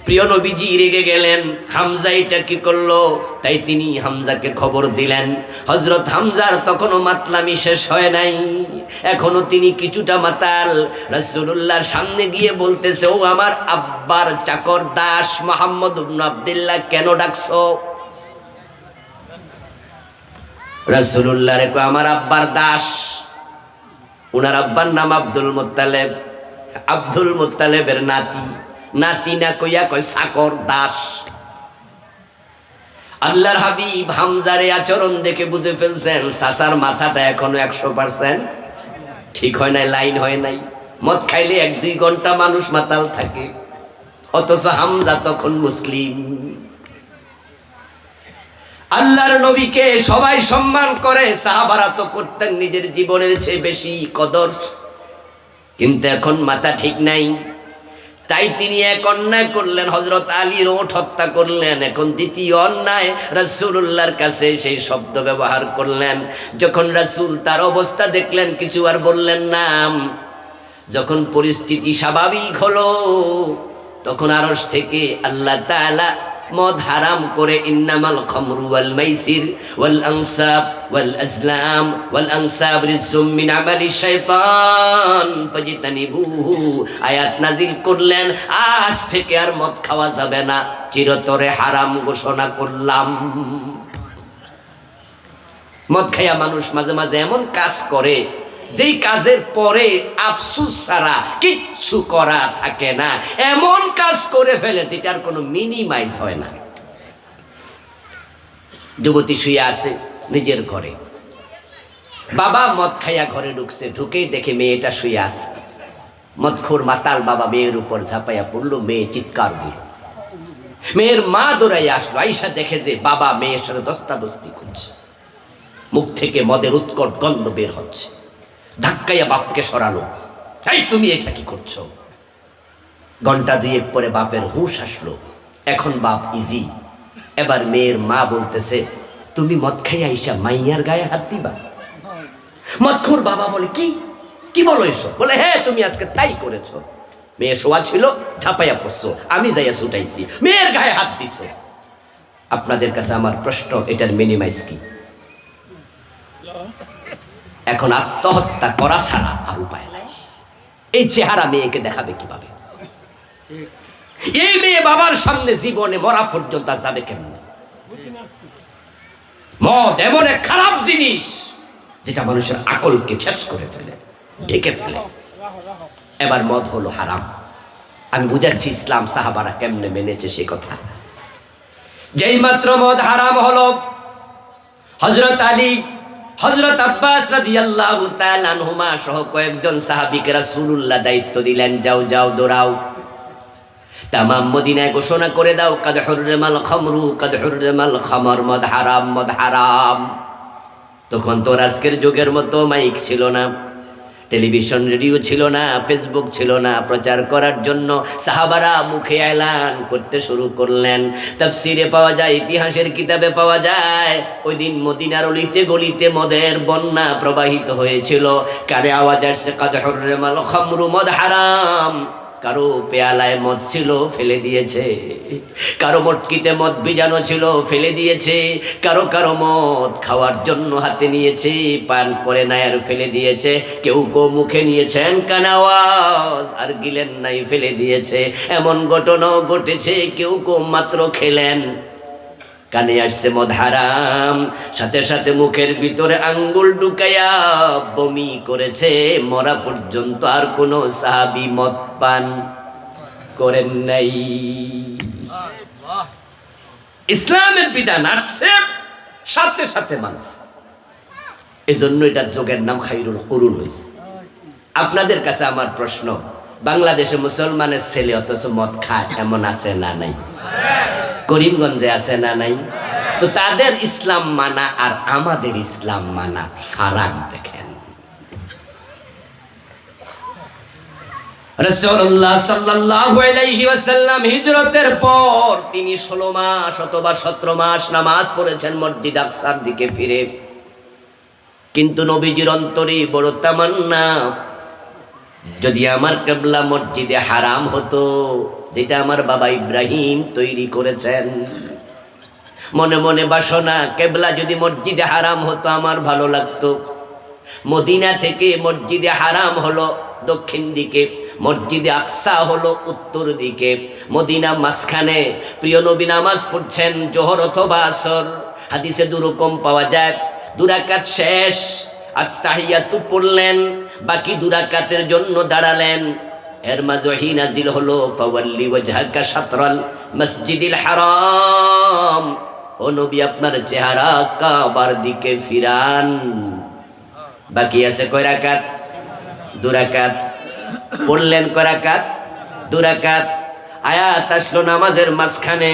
প্রিয় নবীজি রেগে গেলেন, হামজা এটা কি করলো? তাই তিনি হামজাকে খবর দিলেন। হযরত হামজার তখনও মাতলামি শেষ হয় নাই, এখনো তিনি কিছুটা মাতাল। রাসূলুল্লাহর সামনে গিয়ে বলতেছে, ও আমার আব্বার চাকর দাস মুহাম্মদ ইবনে আব্দুল্লাহ, কেন ডাকছো? রাসূলুল্লাহ রে কয়, আমার আব্বার দাস। উনার আব্বার নাম আব্দুল মুত্তালিব, আব্দুল মুত্তালিবের নাতি। নাতি না কইয়া কয় চাকর, দাস। আল্লাহর হাবিব হামজারে আচরণ দেখে বুঝে ফেলছেন চাচার মাথাটা এখনো 100% ঠিক হয় নাই, লাইন হয় নাই। মদ খাইলে 1-2 ঘন্টা মানুষ মাতাল থাকে, অথচ হামজা তখন মুসলিম। আল্লাহর নবীকে সবাই সম্মান করে, সাহাবারা তো করতেন নিজের জীবনের চেয়ে বেশি কদর, কিন্তু এখন মাথা ঠিক নাই। তাই তিনি এক অন্যায় করলেন, হযরত আলীর ওঠ হত্যা করলেন। এখন দ্বিতীয় অন্যায়, রাসূলুল্লাহর কাছে সেই শব্দ ব্যবহার করলেন। যখন রাসূল তার অবস্থা দেখলেন কিছু আর বললেন না। যখন পরিস্থিতি স্বাভাবিক হলো তখন আরশ থেকে আল্লাহ তাআলা মদ হারাম করে ইন্নামাল খামরু ওয়াল মাইসির ওয়াল আনসাব ওয়াল আজলাম ওয়াল আনসাব রিজসুম মিন আমালি শাইতান ফাজতানিবুহু আয়াত নাজিল করলেন। আজ থেকে আর মদ খাওয়া যাবে না, চিরতরে হারাম ঘোষণা করলাম। মদ খাইয়া মানুষ মাঝে মাঝে এমন কাজ করে যেই কাজের পরে আফসোস ছাড়া কিচ্ছু করা থাকে না, এমন কাজ করে ফেলে যেটার কোনো মিনিমাইজ হয় না। যুবতী শুয়ে আছে নিজের ঘরে, বাবা মদ খাইয়া ঘরে ঢুকছে, ঢুকেই দেখে মেয়েটা শুয়ে আছে। মদখোর মাতাল বাবা মেয়ের উপর ঝাঁপাইয়া পড়লো, মেয়ে চিৎকার দিল। মেয়ের মা দৌড়াইয়া আসলো, আইসা দেখে যে বাবা মেয়ের সাথে দস্তাদস্তি করছে, মুখ থেকে মদের উৎকট গন্ধ বের হচ্ছে। ধাক্কাইয়া বাপকে সরালো, এই তুমি এটা কি করছো? ঘন্টা 2 পরে বাপের হুঁশ আসলো, এখন বাপ ইজি। এবার মেয়ের মা বলতেছে, তুমি মদ খাইয়া আইসা মাইয়ার গায়ে হাত দিবা? মদখোর বাবা বলে, কি কি বলো এসব? বলে, হ্যাঁ তুমি আজকে তাই করেছো। মেয়ে শোয়া ছিল, ঝাঁপাইয়া পড়ছো, আমি যাইয়া ছুটাইছি, মেয়ের গায়ে হাত দিছো। আপনাদের কাছে আমার প্রশ্ন, এটার মিনিমাইজ কি? এখন আত্মহত্যা করা ছাড়া আর উপায় নাই। এই চেহারা মেয়েকে দেখাবে কিভাবে? এই মেয়ে বাবার সামনে জীবনে মরা পর্যন্ত যাবে কেমন? মদ এমন এক খারাপ জিনিস যেটা মানুষের আকলকে শেষ করে ফেলে, ঢেকে ফেলে। এবার মদ হলো হারাম। আমি বুঝাচ্ছি ইসলাম সাহাবারা কেমনে মেনেছে সে কথা। যেই মাত্র মদ হারাম হলো, হযরত আলী, হযরত আব্বাস রাদিয়াল্লাহু তাআলা আনহুমা সহ কয়েকজন সাহাবীকে রাসূলুল্লাহ দায়িত্ব দিলেন, যাও যাও দৌড়াও, তামাম মদিনায় ঘোষণা করে দাও, কাদ হুররিমাল খামরু কাদ হুররিমাল খামর, মদ হারাম মদ হারাম। তখন তো আজকের যুগের মতো মাইক ছিল না, টেলিভিশন রেডিও ছিল না, ফেসবুক ছিল না। প্রচার করার জন্য সাহাবারা মুখে এলান করতে শুরু করলেন। তাফসিরে পাওয়া যায়, ইতিহাসের কিতাবে পাওয়া যায়, ওই দিন মদিনার অলিতে গলিতে মদের বন্যা প্রবাহিত হয়েছিল। কারে আওয়াজ আসছে, কাদ হুররিমাল খামরু, মদ হারাম। কারো পেয়ালায় মদ ছিল, ফেলে দিয়েছে। কারো মটকিতে মদ ভিজানো ছিল, ফেলে দিয়েছে। কারো কারো মদ খাওয়ার জন্য হাতে নিয়েছে, পান করে নাই আর ফেলে দিয়েছে। কেউ কেউ মুখে নিয়েছেন কানাওয়াজ আর গিলেন নাই, ফেলে দিয়েছে। এমন ঘটনাও ঘটেছে, কেউ কেউ মাত্র খেলেন, কানে আসছে মদ হারাম, সাথে সাথে মুখের ভিতরে আঙ্গুল ঢুকাইয়া বমি করেছে। মরা পর্যন্ত আর কোন সাহাবী মদ পান করেন নাই। ইসলামের বিধান আসছে, সাথে সাথে মানছে। এজন্য এটা যোগের নাম খায়রুল কুরুন হয়েছে। আপনাদের কাছে আমার প্রশ্ন, বাংলাদেশে মুসলমানের ছেলে অথচ মদ খায়, এমন আছে না নাই? করিমগঞ্জে আছে না নাই? তো তাদের ইসলাম মানা আর আমাদের ইসলাম মানা ফারাক দেখেন। রাসূলুল্লাহ সাল্লাল্লাহু আলাইহি ওয়াসাল্লাম হিজরতের পর তিনি 16 মাস অথবা 17 মাস নামাজ পড়েছেন মসজিদ আকসার দিকে ফিরে। কিন্তু নবীজির অন্তরে বড় তামান্না, যদি আমার কিবলা মসজিদে হারাম হতো, যেটা আমার বাবা ইব্রাহিম তৈরি করেছেন, মনে মনে বাসনা, কিবলা যদি মসজিদে হারাম হতো আমার ভালো লাগতো। মদিনা থেকে মসজিদে হারাম হলো দক্ষিণ দিকে, মসজিদে আকসা হলো উত্তর দিকে, মদিনা মাঝখানে। প্রিয় নবী নামাজ পড়ছেন জোহর অথবা আসর, হাদিসে দুরকম পাওয়া যায়। 2 রাকাত শেষ, আত্তাহিয়াতু পড়লেন, বাকি 2 রাকাতের জন্য দাঁড়ালেন। এর মাঝে ওহী নাজিল হলো ফাওয়াল্লি ওয়াজহাকা শাতরাল মসজিদিল হারাম, ও নবী আপনার চেহারা কাবার দিকে ফিরান। বাকি আছে কয় রাকাত? 2 রাকাত। পড়লেন কয় রাকাত? 2 রাকাত। আয়াত আসলো নামাজের মাঝখানে।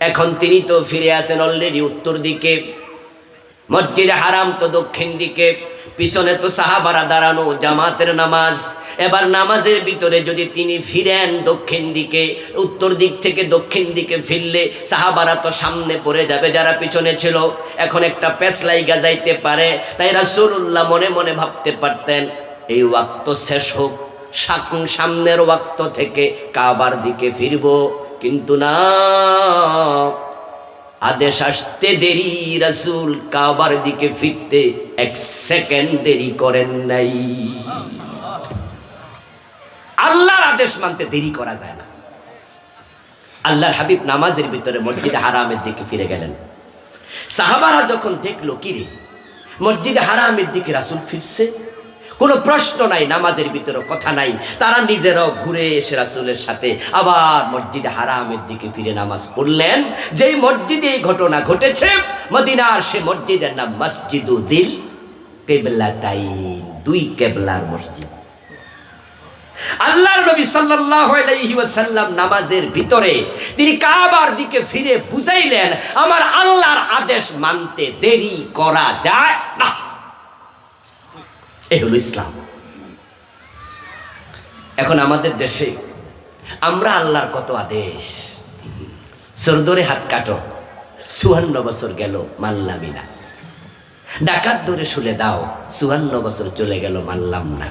এখন তিনি তো ফিরে আসেন অলরেডি উত্তর দিকে, মসজিদে হারাম তো দক্ষিণ দিকে, পিছনে তো সাহাবারা দাঁড়ানো, জামাতের নামাজ। এবার নামাজের ভিতরে যদি তিনি ফিরেন দক্ষিণ দিকে, উত্তর দিক থেকে দক্ষিণ দিকে ফিরলে সাহাবারা তো সামনে পড়ে যাবে যারা পিছনে ছিল। এখন একটা পেছলাই গাজাইতে পারে। তাই রাসূলুল্লাহ মনে মনে ভাবতে পারতেন এই ওয়াক্ত শেষ হোক, সামনের ওয়াক্ত থেকে কাবার দিকে ফিরব। কিন্তু না, আদেশ আসতে দেরি, রাসূল কাবার দিকে ফিরতে 1 সেকেন্ড দেরি করেন নাই। আল্লাহর আদেশ মানতে দেরি করা যায় না। আল্লাহর হাবিব নামাজের ভিতরে মসজিদে হারামের দিকে ফিরে গেলেন। সাহাবারা যখন দেখলো কিরে মসজিদে হারামের দিকে রাসূল ফিরছে, কোনো প্রশ্ন নাই, নামাজের ভিতরে কথা নাই, তারা নিজেরাও ঘুরে এসে রাসূলের সাথে আবার মসজিদে হারামের দিকে ফিরে নামাজ পড়লেন। যেই মসজিদে এই ঘটনা ঘটেছে, মদিনার সে মসজিদের নাম মসজিদু যিল কিবলাতাইন, 2 কিবলার মসজিদ। আল্লাহর নবী সাল্লাল্লাহু আলাইহি ওয়াসাল্লাম নামাজের ভিতরে তিনি কাবার দিকে ফিরে বুঝাইলেন আমার আল্লাহর আদেশ মানতে দেরি করা যায় না। এই হলো ইসলাম। এখন আমাদের দেশে আমরা আল্লাহর কত আদেশ, সরদরে হাত কাটো, 54 বছর গেল মানলামই না। ডাকাত ধরে শুলে দাও, 54 বছর চলে গেল মানলাম না।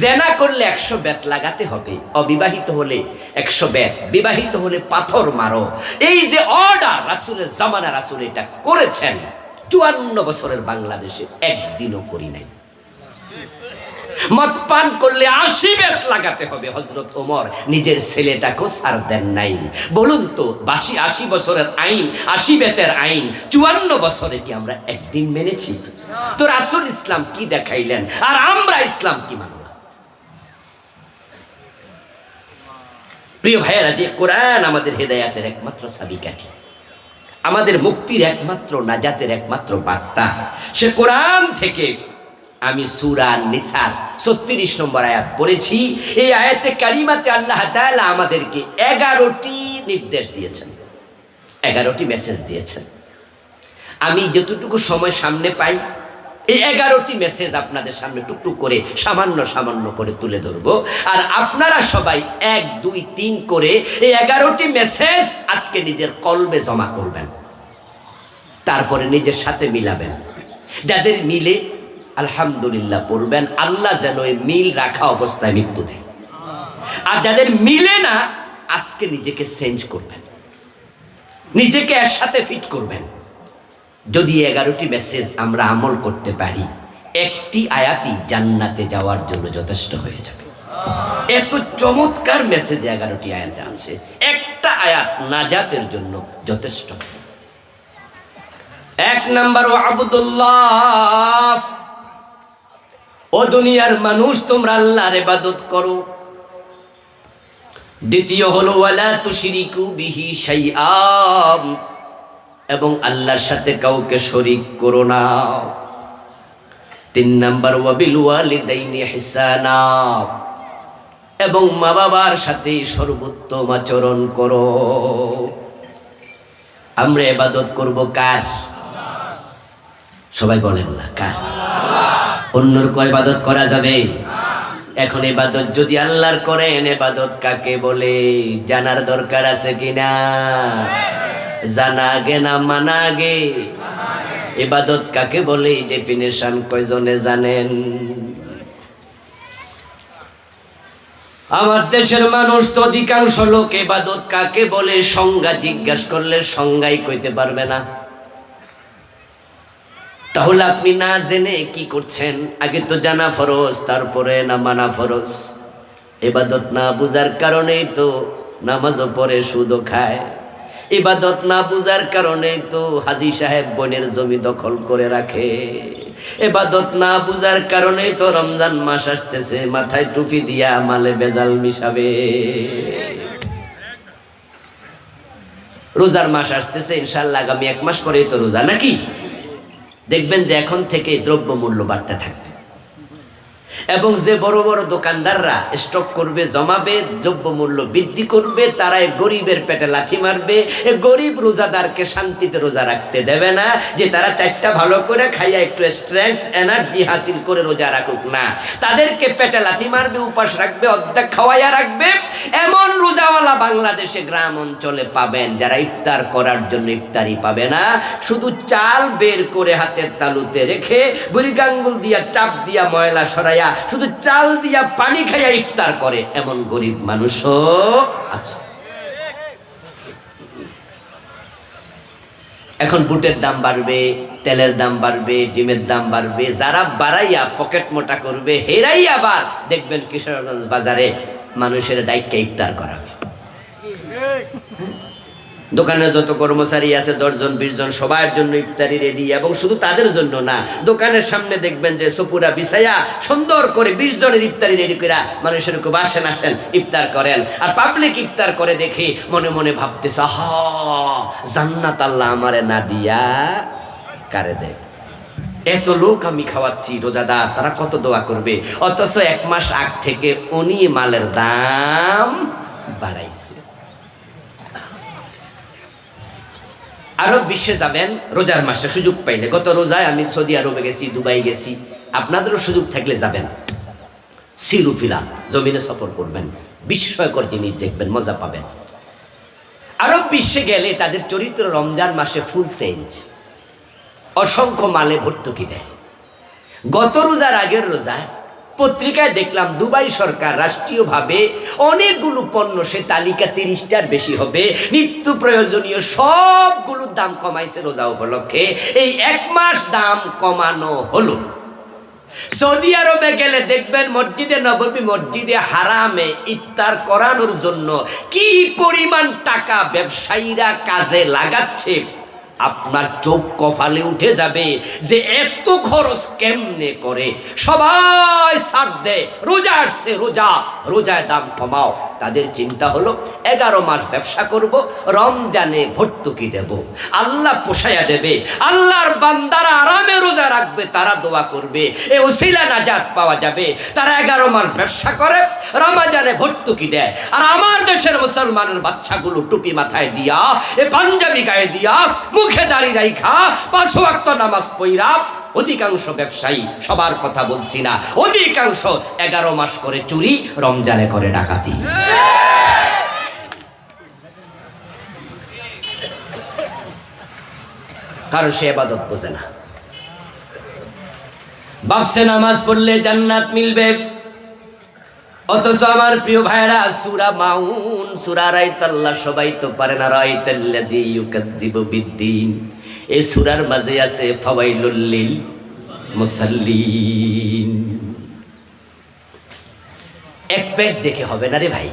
জেনা করলে 100 বেত লাগাতে হবে, অবিবাহিত হলে 100 বেত, বিবাহিত হলে পাথর মারো। এই যে অর্ডার রাসূলের জামানা, রাসূল এটা করেছেন। 54 বছরের বাংলাদেশে একদিনও করি নাই। মদ পান করলে 80 বেত লাগাতে হবে, হযরত ওমর নিজের ছেলেটাকেও ছাড় দেন নাই। বলুন তো 80 বছরের আইন, 80 বেতের আইন 54 বছরে কি আমরা একদিন মেনেছি? তো রাসূল ইসলাম কি দেখাইলেন আর আমরা ইসলাম কি মানলাম? প্রিয় ভাইয়েরা, যে কোরআন আমাদের হেদায়েতের একমাত্র চাবিকাঠি, আমাদের মুক্তির একমাত্র, নাজাতের একমাত্র বার্তা, সে কোরআন থেকে আমি সূরা নিসার 36 নম্বর আয়াত পড়েছি। এই আয়াতে কারিমাতে আল্লাহ তাআলা আমাদেরকে 11টি নির্দেশ দিয়েছেন, 11টি মেসেজ দিয়েছেন। আমি যতটুকু সময় সামনে পাই এই 11টি মেসেজ আপনাদের সামনে টুকটুক করে সামান্য সামান্য করে তুলে ধরবো। আর আপনারা সবাই 1, 2, 3 করে এই 11টি মেসেজ আজকে নিজের কলবে জমা করবেন, তারপরে নিজের সাথে মিলাবেন। যাদের মিলে আলহামদুলিল্লাহ পড়বেন, আল্লাহ যেন এই মিল রাখা অবস্থায় মৃত্যু দেয়। আর যাদের মিলে না, আজকে নিজেকে চেঞ্জ করবেন, নিজেকে এর সাথে ফিট করবেন। যদি 11টি মেসেজ আমরা আমল করতে পারি, একটি আয়াতই জান্নাতে যাওয়ার জন্য যথেষ্ট হয়ে যাবে। এত চমৎকার মেসেজ 11টি আয়াতে আছে, একটা আয়াত নাজাতের জন্য যথেষ্ট। 1 নাম্বার আবুদুল্লাহ, ও দুনিয়ার মানুষ তোমরা আল্লাহর ইবাদত করো। দ্বিতীয় হলো ওয়ালা তুশরিকু বিহি শাইআ, এবং আল্লাহর সাথে কাউকে শরীক করো না। 3 নাম্বার ওয়াবিল ওয়ালিদাইনি ইহসানা, এবং মা বাবার সাথে সর্বোত্তম আচরণ করো। আমরা ইবাদত করব কার? সবাই বলেন না কার? অন্যর কো ইবাদত করা যাবে? এখন ইবাদত যদি আল্লাহর করেন, ইবাদত কাকে বলে জানার দরকার আছে কিনা? জানা আগে না মানা আগে? ইবাদত কাকে বলে ডেফিনেশন কয়জনে জানেন? আমার দেশের মানুষ তো অধিকাংশ লোক ইবাদত কাকে বলে সংজ্ঞা জিজ্ঞেস করলে সংজ্ঞাই কইতে পারবে না। তাহলে আপনি না জেনে কি করছেন? আগে তো জানা ফরজ, তারপরে না মানা ফরজ। ইবাদত না বুঝার কারণেই তো নামাজও পড়ে সুদও খায়। ইবাদত না বুঝার কারণে তো হাজী সাহেব বোনের জমি দখল করে রাখে। ইবাদত না বুঝার কারণেই তো রমজান মাস আসতেছে, মাথায় টুপি দিয়া মালে বেজাল মিশাবে। রোজার মাস আসতেছে ইনশাআল্লাহ, আগামী 1 মাস পরেই তো রোজা, নাকি? দেখবেন যে এখন থেকে দ্রব্য মূল্য বাড়তে থাকবে এবং যে বড় বড় দোকানদাররা স্টক করবে, জমাবে, দ্রব্য মূল্য বৃদ্ধি করবে, তারাই গরিবের পেটে লাথি মারবে। গরিব রোজাদারকে শান্তিতে রোজা রাখতে দেবে না, যে তারা 4টা ভালো করে খাইয়া একটু স্ট্রেংথ এনার্জি হাসিল করে রোজা রাখুক না, তাদেরকে পেটে লাথি মারবে, উপাস রাখবে, অর্ধেক খাওয়াইয়া রাখবে। এমন রোজাওয়ালা বাংলাদেশে গ্রাম অঞ্চলে পাবেন, যারা ইফতার করার জন্য ইফতারি পাবে না, শুধু চাল বের করে হাতের তালুতে রেখে বুড়িগাঙ্গুল দিয়া চাপ দিয়া ময়লা সরাইয়া শুধু চাল দিয়া পানি খাইয়া ইফতার করে, এমন গরিব মানুষও আছে। এখন বুটের দাম বাড়বে, তেলের দাম বাড়বে, ডিমের দাম বাড়বে, যারা বাড়াইয়া পকেট মোটা করবে, হেরাই আবার দেখবেন কিশোরগঞ্জ বাজারে মানুষের ডাইকা ইফতার করাবে। দোকানে যত কর্মচারী আছে 10 জন 20 জন, সবার জন্য ইফতারি রেডি, এবং শুধু তাদের জন্য না, দোকানের সামনে দেখবেন যে সপুরা বিছাইয়া সুন্দর করে 20 জনের ইফতারি রেডি করে মানুষের খুব আসেন ইফতার করেন। আর পাবলিক ইফতার করে দেখে মনে মনে ভাবতেছে, হা জান্নাত আল্লাহ আমারে না দিয়া কারে দেয়। এত লোক আমি খাওয়াচ্ছি রোজাদার, তারা কত দোয়া করবে, অথচ 1 মাস আগ থেকে উনি মালের দাম বাড়াইছে। আরব বিশ্বে যাবেন রোজার মাসে সুযোগ পাইলে। গত রোজায় আমি সৌদি আরবে গেছি, দুবাই গেছি, আপনাদেরও সুযোগ থাকলে যাবেন। সিরুফিলা জমিনে সফর করবেন, বিস্ময়কর জিনিস দেখবেন, মজা পাবেন। আরব বিশ্বে গেলে তাদের চরিত্র রমজান মাসে ফুল চেঞ্জ, অসংখ্য মালে ভর্তুকি দেয়। গত রোজার আগের রোজায় পত্রিকায় দেখলাম দুবাই সরকার রাষ্ট্রীয়ভাবে অনেকগুলো পণ্য, সে তালিকা 30টার বেশি হবে, নিত্য প্রয়োজনীয় সবগুলোর দাম কমাইছে রোজা উপলক্ষে। এই 1 মাস দাম কমানো হলো। সৌদি আরবে গেলে দেখবেন মসজিদে নববী, মসজিদে হারামে ইফতার করানোর জন্য কি পরিমাণ টাকা ব্যবসায়ীরা কাজে লাগাচ্ছে, আপনার চোখ কপালে উঠে যাবে যে এত খরচ কেমনে করে। সবাই ছাড় দেয়, রোজা আসছে, রোজায় দাম কমাও। তাদের চিন্তা হলো 11 মাস ব্যবসা করব, রমজানে ভর্তুকি দেব, আল্লাহ পোষায়া দেবে, আল্লাহর বান্দারা আরামে রোজা রাখবে, তারা দোয়া করবে, এ ওসিলা নাজাত পাওয়া যাবে। তারা 11 মাস ব্যবসা করে, রমজানে ভর্তুকি দেয়। আর আমার দেশের মুসলমানের বাচ্চাগুলো টুপি মাথায় দিয়া, এ পাঞ্জাবি গায়ে দিয়া, মুখে দাড়ি রাইখা, 5 ওয়াক্ত নামাজ পড়া, অধিকাংশ ব্যবসায়ী, সবার কথা বলছি না, অধিকাংশ 11 মাস করে চুরি, রমজানে করে ডাকাতি। কারণ সে ইবাদত বোঝে না, ভাবছে নামাজ পড়লে জান্নাত মিলবে। অথচ আমার প্রিয় ভাইরা, সূরা মাউন, সূরা রাইতাল্লাহ সবাই তো পারে না, রাইতাল্লাযী ইউকাযযিবু বিদ্দীন। এই সূরার মাঝে আছে ফাওয়াইলুল লিল মুসাল্লিন। এক পেজ দেখে হবে না রে ভাই,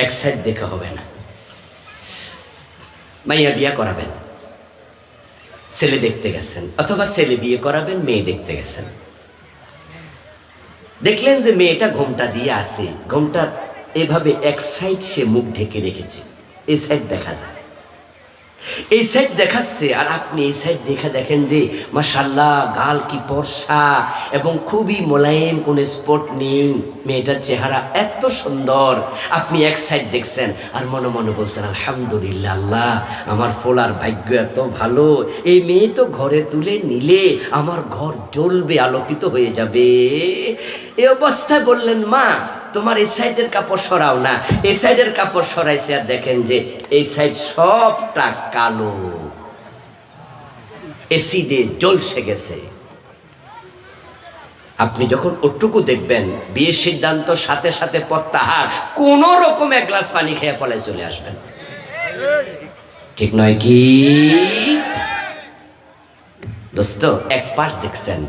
এক সাইড দেখে হবে না। মাইয়া বিয়া করাবেন, ছেলে দেখতে গেছেন, অথবা ছেলে বিয়ে করাবেন, মেয়ে দেখতে গেছেন, দেখলেন যে মেয়েটা ঘোমটা দিয়ে আছে, ঘোমটা এভাবে এক সাইড সে মুখ ঢেকে রেখেছে, এই সাইড দেখা যায়, এই সাইড দেখাচ্ছে, আর আপনি এই সাইড দেখেন যে মাশাআল্লাহ গাল কি ফর্সা এবং খুবই মোলায়েম, কোন স্পট নেই, মেয়েটার চেহারা এত সুন্দর। আপনি এক সাইড দেখছেন আর মনে মনে বলছেন আলহামদুলিল্লাহ, আল্লাহ আমার ফোলার ভাগ্য এত ভালো, এই মেয়ে তো ঘরে তুলে নিলে আমার ঘর জ্বলবে, আলোকিত হয়ে যাবে। এই অবস্থায় বললেন, মা তোমার এই সাইডের কাপড় সরাও না। এই সাইডের কাপড় সরাইছে, আর দেখেন যে এই সাইড সবটা কালো, এসিডে জ্বলসে গেছে। আপনি যখন ওটুকু দেখবেন, বিয়ের সিদ্ধান্ত সাথে সাথে প্রত্যাহার, কোন রকম 1 গ্লাস পানি খেয়ে পলায় চলে আসবেন, ঠিক নয় কি দোস্ত? এক পাশ দেখছেন,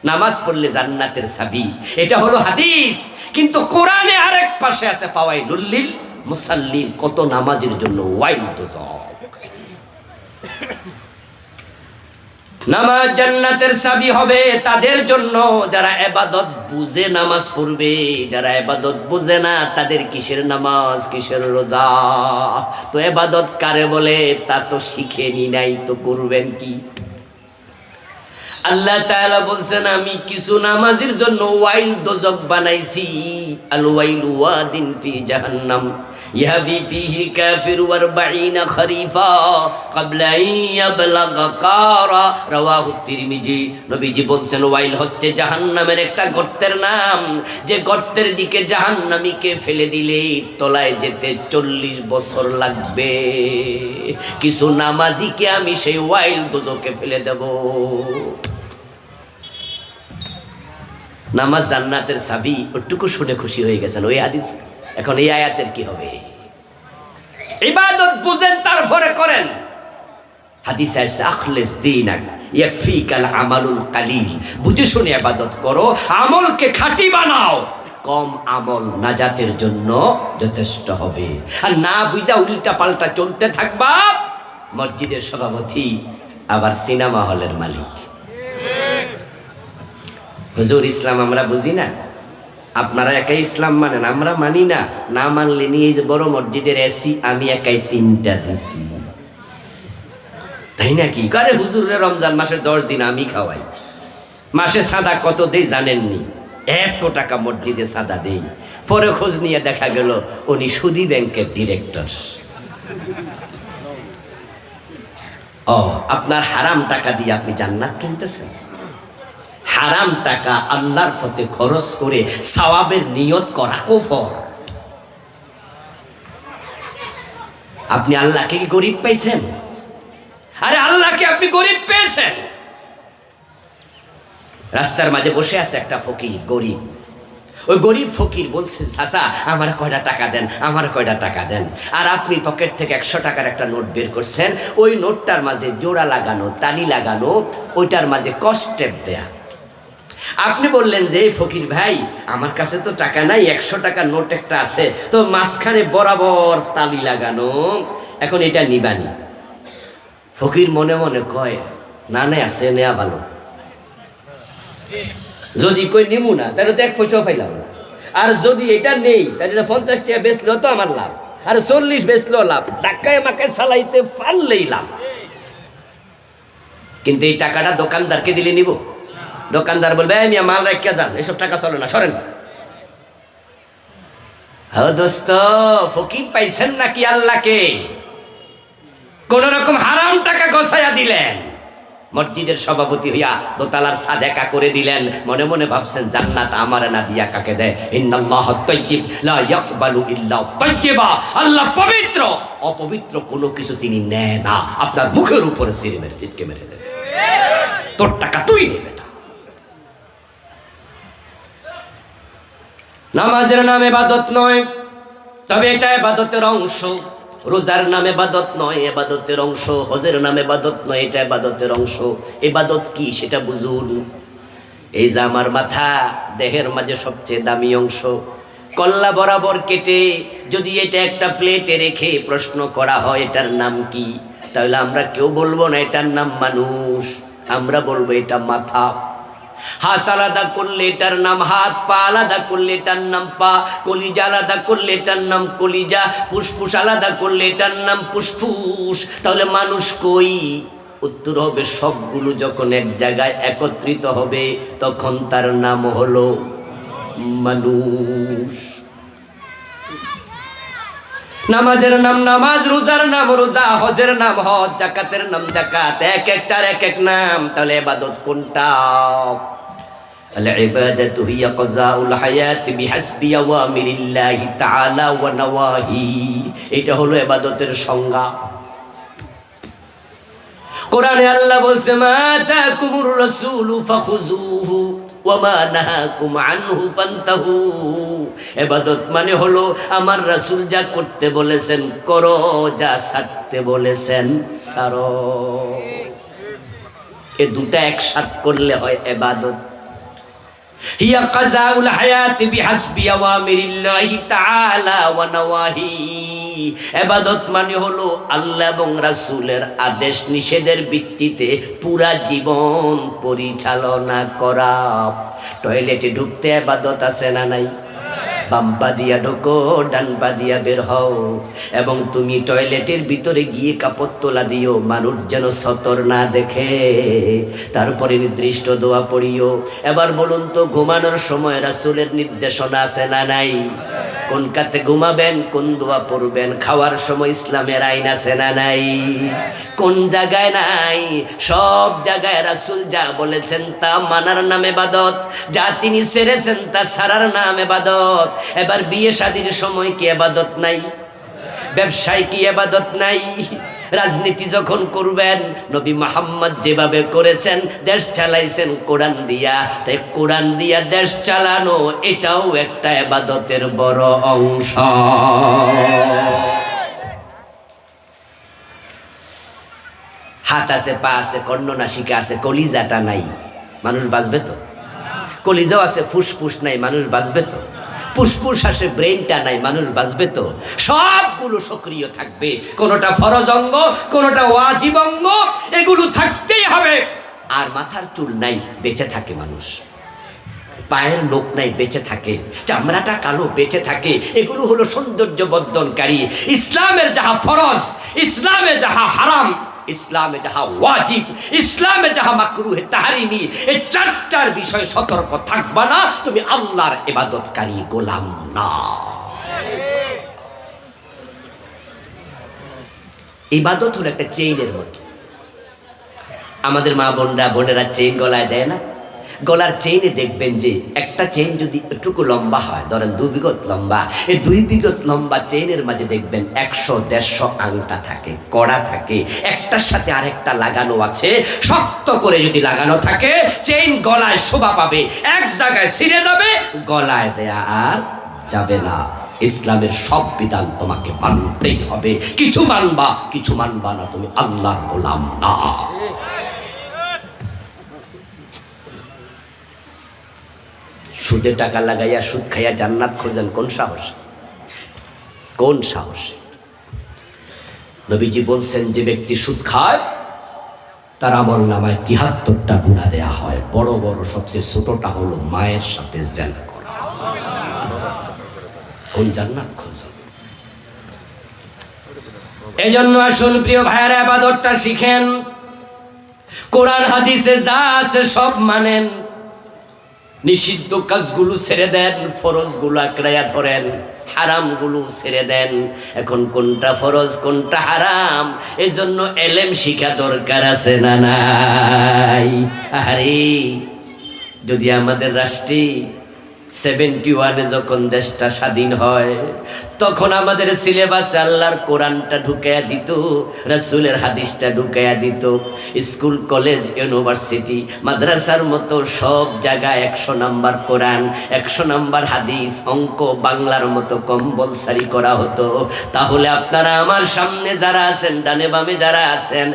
নামাজ পড়লে জান্নাতের চাবি, এটা হলো হাদিস, কিন্তু কোরআনে আরেক পাশে আছে ফাওয়াইলুল লিল মুসাল্লিন, কত নামাজের জন্য ওয়াইল দোজখ। নামাজ জান্নাতের চাবি হবে তাদের জন্য যারা ইবাদত বুঝে নামাজ পড়বে। যারা ইবাদত বুঝে না তাদের কিসের নামাজ, কিসের রোজা? তো ইবাদত কারে বলে তা তো শিখেনি নাই, তো করবেন কি? আল্লাহ তাআলা বলছেন আমি কিছু নামাজের জন্য ওয়াইল দোজক বানাইছি। আল ওয়াইলু ওয়াদিন ফি জাহান্নাম ইয়াবি ফিহি কাফির 40 খরিফা ক্বাবলা আন ইয়াবলাগা কারা, রাওয়াহু তিরমিজি। নবীজি বলছেন ওয়াইল হচ্ছে জাহান্নামের একটা গর্তের নাম, যে গর্তের দিকে জাহান্নামীকে ফেলে দিলে তলায় যেতে 40 বছর লাগবে। কিছু নামাজিকে আমি সেই ওয়াইল দোজকে ফেলে দেব। নামাজ জান্নাতের চাবি, ওটুকু শুনে খুশি হয়ে গেছেন ওই হাদিস। এখন এই আয়াতের কি হবে? ইবাদত বুঝেন তারপরে করেন। হাদিস আছে আখলিস দীনাক ইয়াকফিকাল আমালুল কালিল, বুঝে শুনে ইবাদত করো, আমলকে খাঁটি বানাও। কম আমল নাজাতের জন্য যথেষ্ট হবে। আর না বুঝা উল্টা পাল্টা চলতে থাকবা, মসজিদের সভাপতি আবার সিনেমা হলের মালিক। হুজুর ইসলাম আমরা বুঝি না, আপনারা একাই ইসলাম মানেন, আমরা মানি না। না মানলে নিয়ে যে বড় মসজিদের এসি আমি একাই 3টা দিছি, তাই নাকি? কারে হুজুরে রমজান মাসের 10 দিন আমি খাওয়াই। মাসে সাদা কত দেই জানেননি? এত টাকা মসজিদে সাদা দেই। পরে খোঁজ নিয়ে দেখা গেল উনি সুদী ব্যাংকের ডিরেক্টর। ও, আপনার হারাম টাকা দিয়ে আপনি জান্নাত কিনতেছেন? হারাম টাকা আল্লাহর পথে খরচ করে সওয়াবের নিয়ত করা কুফর। আপনি আল্লাহকে কি গরিব পেয়েছেন? আরে আল্লাহকে আপনি গরিব পেয়েছেন? রাস্তার মাঝে বসে আছে একটা ফকির, গরিব। ওই গরিব ফকির বলছে চাচা আমার কয়টা টাকা দেন, আমার কয়টা টাকা দেন। আর আপনি পকেট থেকে 100 টাকার একটা নোট বের করছেন, ওই নোটটার মাঝে জোড়া লাগানো, তালি লাগানো, ওইটার মাঝে কস্টেপ দেয়া। আপনি বললেন যে ফকির ভাই আমার কাছে তো টাকা নাই, 100 টাকার নোট একটা আছে, তো মাঝখানে বরাবর তালি লাগানো, এখন এটা নিবানি। ফকির মনে মনে কয় না না আছে, নেয়া ভালো। যদি কই নিমু না তাহলে তো 1 পয়সাও পাইলাম না, আর যদি এটা নেই তাহলে 50 টাকা বেচলেও তো আমার লাভ, আর 40 বেচলেও লাভ, টাকায় মাকায় চালাইতে পারলেই লাভ। কিন্তু এই টাকাটা দোকানদারকে দিলে নিব? দোকানদার বলবে আমি মাল রাখিয়া যান, এসব টাকা চলে না, সরেন। হ্যাঁ দোস্ত, ফকির পাইছেন নাকি আল্লাহকে? কোন রকম হারাম টাকা গোছাইয়া দিলেন, মসজিদের সভাপতি হইয়া দোতলার ছাদ একা করে দিলেন। মনে মনে ভাবছেন জান্নাত আমার না দিয়া কাকে দেয়? ইন্নাল্লাহু তাইয়্যিব লা ইয়াকবালু ইল্লা তাইয়্যিবা, আল্লাহ পবিত্র, অপবিত্র কোনো কিছু তিনি নেয় না। আপনার মুখের উপরে চিটকে মেরে দেবে, তোর টাকা তুই নেবে। নামাজের নাম ইবাদত নয়, তবে এটা ইবাদতের অংশ। রোজার নাম ইবাদত নয়, ইবাদতের অংশ। হজের নাম ইবাদত নয়, এটা ইবাদতের অংশ। ইবাদত কি সেটা বুঝুন। এই যে আমার মাথা দেহের মাঝে সবচেয়ে দামি অংশ, কল্লা বরাবর কেটে যদি এটা একটা প্লেটে রেখে প্রশ্ন করা হয় এটার নাম কি, তাহলে আমরা কেউ বলবো না এটার নাম মানুষ, আমরা বলবো এটা মাথা। হাত আলাদা করলে এটার নাম হাত, পা আলাদা করলে এটার নাম পা, কলিজা আলাদা করলে এটার নাম কলিজা, ফুসফুস আলাদা করলে এটার নাম ফুসফুস। তাহলে মানুষ কই? উত্তর হবে সবগুলো যখন এক জায়গায় একত্রিত হবে তখন তার নাম হলো মানুষ। নামাজের নাম নামাজ, রোজার নাম রোজা, হজের নাম হজ, যাকাতের নাম যাকাত, এক একটার এক এক নাম। তাহলে ইবাদত কোনটা? আল ইবাদাতু হিয়া কাযাউল হায়াত বিহাসবি আওয়ামিরিল্লাহি তাআলা ওয়া নাওয়াহি। এটা হলো ইবাদতের সংজ্ঞা। কোরআনে আল্লাহ বলছে মা তাকুমুর রাসূলু ফাখুযুহু ওয়া মা নাহাকুম আনহু ফান্তাহু। ইবাদত মানে হলো আমার রাসূল যা করতে বলেছেন করো, যা ছাড়তে বলেছেন ছাড়ো। এই দুটা একসাথে করলে হয় ইবাদত। হিয়া কাযাউল হায়াত বিহাসবি আওয়ামিরিল্লাহি তাআলা ওয়া নাওয়াহি। ইবাদত মানে হলো আল্লাহ এবং রাসূলের আদেশ নিষেধের ভিত্তিতে পুরা জীবন পরিচালনা করা। টয়লেটে ঢুকতে ইবাদত আছে না নাই? বাম পা দিয়া ঢোকো, ডান পা দিয়া বের হও। এবং তুমি টয়লেটের ভিতরে গিয়ে কাপড় তোলা দিও, মানুষ যেন সতর না দেখে। তারপরে নির্দিষ্ট দোয়া পড়িও। এবার বলুন তো, ঘুমানোর সময় রাসূলের নির্দেশনা আছে না নাই? কোন কাতে ঘুমাবেন, কোন দোয়া পড়বেন। খাওয়ার সময় ইসলামের আইন আছে না নাই? কোন জায়গায় নাই? সব জায়গায় রাসূল যা বলেছেন তা মানার নাম ইবাদত, যা তিনি ছেড়েছেন তা ছাড়ার নাম ইবাদত। এবার বিয়ে শাদীর সময় কি ইবাদত নাই? ব্যবসায় কি ইবাদত নাই? রাজনীতি যখন করবেন, নবী মুহাম্মদ যেভাবে করেছেন, দেশ চালাইছেন কোরআন দিয়া, তাই কোরআন দিয়া দেশ চালানো এটাও একটা ইবাদতের বড় অংশ। হাত আছে, পা আছে, কর্ণনাসিকা আছে, কলিজাটা নাই, মানুষ বাঁচবে তো? কলিজাও আছে, ফুসফুস নাই, মানুষ বাঁচবে তো? ফুসফুস আসে, ব্রেনটা নাই, মানুষ বাঁচবে তো? সবগুলো সক্রিয় থাকবে, কোনোটা ফরজ অঙ্গ, কোনোটা ওয়াজিব অঙ্গ, এগুলো থাকতেই হবে। আর মাথার চুল নাই, বেঁচে থাকে মানুষ। পায়ের লোক নাই, বেঁচে থাকে। চামড়াটা কালো, বেঁচে থাকে। এগুলো হলো সৌন্দর্য বর্ধনকারী। ইসলামের যাহা ফরজ, ইসলামে যাহা হারাম, ইসলামে যাহা ওয়াজিব, ইসলামে যাহা মাকরুহে তাহরিমি, এই চারটার বিষয়ে সতর্ক থাকবা না, তুমি আল্লাহর ইবাদতকারী গোলাম না। ইবাদত হলো একটা চেইনের মতো। আমাদের মা বোনেরা চেইন গলায় দেয় না? গলার চেইনে দেখবেন যে একটা চেইন যদি একটুকু লম্বা হয়, ধরেন 2 বিঘত লম্বা, এই 2 বিঘত লম্বা চেইনের মাঝে দেখবেন 100-150 আংটা থাকে, কড়া থাকে, একটার সাথে আরেকটা লাগানো আছে। শক্ত করে যদি লাগানো থাকে, চেইন গলায় শোভা পাবে, এক জায়গায় ছিঁড়ে যাবে, গলায় দেয়া আর যাবে না। ইসলামের সব বিধান তোমাকে মানতেই হবে। কিছু মানবা না, তুমি আল্লাহর গোলাম না। সুদে টাকা লাগাইয়া সুদ খাইয়া জান্নাত খোঁজেন কোন সাহস? কোন সাহস? নবীজি বলছেন, যে ব্যক্তি সুদ খায় তার আমল নামায় 73টা গুনাহ দেয়া হয়। বড় বড় সবচেয়ে ছোটটা হলো মায়ের সাথে জিনা করা। কোন জান্নাত খোঁজেন? এই জন্য আসুন প্রিয় ভাইয়েরা, ইবাদতটা শিখেন। কোরআন হাদিসে যা আছে সব মানেন। নিষিদ্ধ কাজগুলো ছেড়ে দেন, ফরজগুলো আঁকড়াইয়া ধরেন, হারামগুলো ছেড়ে দেন। এখন কোনটা ফরজ কোনটা হারাম, এই জন্য এলেম শিখা দরকার আছে না নাই? আরে যদি আমাদের রাষ্ট্রে 71-এ যখন দেশটা স্বাধীন হয়, তখন আমাদের সিলেবাসে আল্লাহর কোরআনটা ঢুকাইয়া দিত, রাসূলের হাদিসটা ঢুকাইয়া দিত। স্কুল, কলেজ, ইউনিভার্সিটি, মাদ্রাসার মতো সব জায়গায় 100 নাম্বার কোরআন, 100 নাম্বার হাদিস, অঙ্ক, বাংলার মতো কম্পালসারি করা হতো। তাহলে আপনারা আমার সামনে যারা আছেন, ডানে বামে যারা আছেন,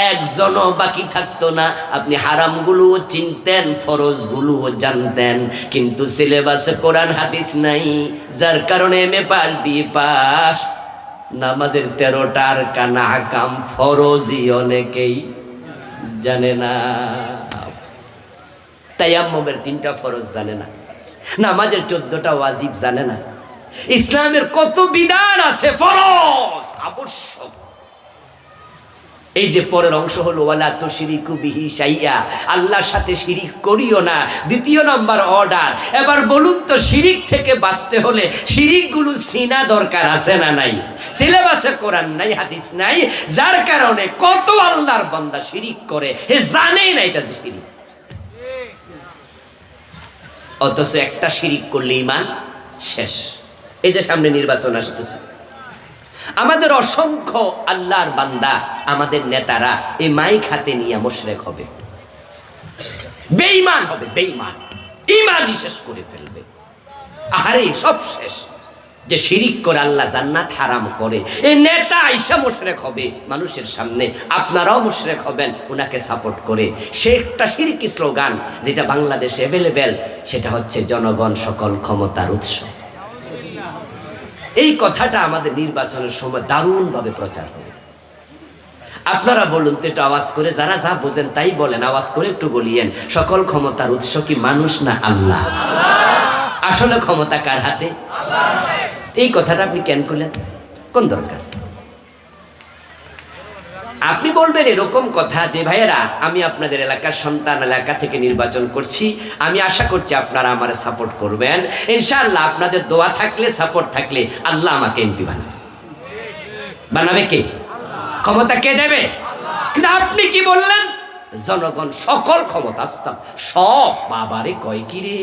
একজনও বাকি থাকতো না। আপনি হারামগুলোও চিনতেন, ফরজগুলোও জানতেন, কিন্তু সিলেবাসে কোরআন হাদিস নাই, যার কারণে এমএ পাস, বিএ পাস, নামাজের 13টার কানা হাকাম ফরজি অনেকেই জানে না। তায়াম্মুমের 3টা ফরজ জানে না, নামাজের 14টা ওয়াজিব জানে না। ইসলামের কত বিধান আছে, ফরজ আবশ্যক। এই যে পরের অংশ হলো ওয়ালা তুশরিকু বিহি শাইয়া, আল্লাহর সাথে শিরিক করিও না, 2 নম্বর অর্ডার। এবার বলুন তো, শিরিক থেকে বাঁচতে হলে শিরিকগুলো চিনা দরকার আছে না নাই? সিলেবাসে কোরআন নাই, হাদিস নাই, যার কারণে কত আল্লাহর বান্দা শিরিক করে, হে জানেই না এটা শিরিক। অথচ একটা শিরিক করলে ঈমান শেষ। এই যে সামনে নির্বাচন আসতেছে, আমাদের অসংখ্য আল্লাহর বান্দা, আমাদের নেতারা এই মাইক হাতে নিয়ে মুশরিক হবে, বেঈমান হবে, বেঈমান, ঈমানই শেষ করে ফেলবে। আরে সব শেষ। যে শিরিক করে আল্লাহ জান্নাত হারাম করে, এই নেতা আইসা মুশরিক হবে মানুষের সামনে, আপনারাও মুশরিক হবেন ওনাকে সাপোর্ট করে। সে একটা শিরকি স্লোগান যেটা বাংলাদেশে অ্যাভেলেবেল, সেটা হচ্ছে জনগণ সকল ক্ষমতার উৎস। এই কথাটা আমাদের নির্বাচনের সময় দারুণভাবে প্রচার হবে। আপনারা বলুন তো একটু আওয়াজ করে, যারা যা বোঝেন তাই বলেন, আওয়াজ করে একটু বলিয়েন, সকল ক্ষমতার উৎস কি মানুষ না আল্লাহ? আসলে ক্ষমতা কার হাতে? এই কথাটা আপনি কেন করলেন? কোন দরকার? আপনি বলবেন এরকম কথা যে ভাইয়েরা, আমি আপনাদের এলাকার সন্তান, এলাকা থেকে নির্বাচন করছি, আমি আশা করছি আপনারা আমার সাপোর্ট করবেন, ইনশাআল্লাহ আপনাদের দোয়া থাকলে, সাপোর্ট থাকলে আল্লাহ আমাকে এমপি বানাবে। বানাবে কে? ক্ষমতা কে দেবে? কিন্তু আপনি কি বললেন? জনগণ সকল ক্ষমতা আসতাম সব। বাবারে কয় কি রে,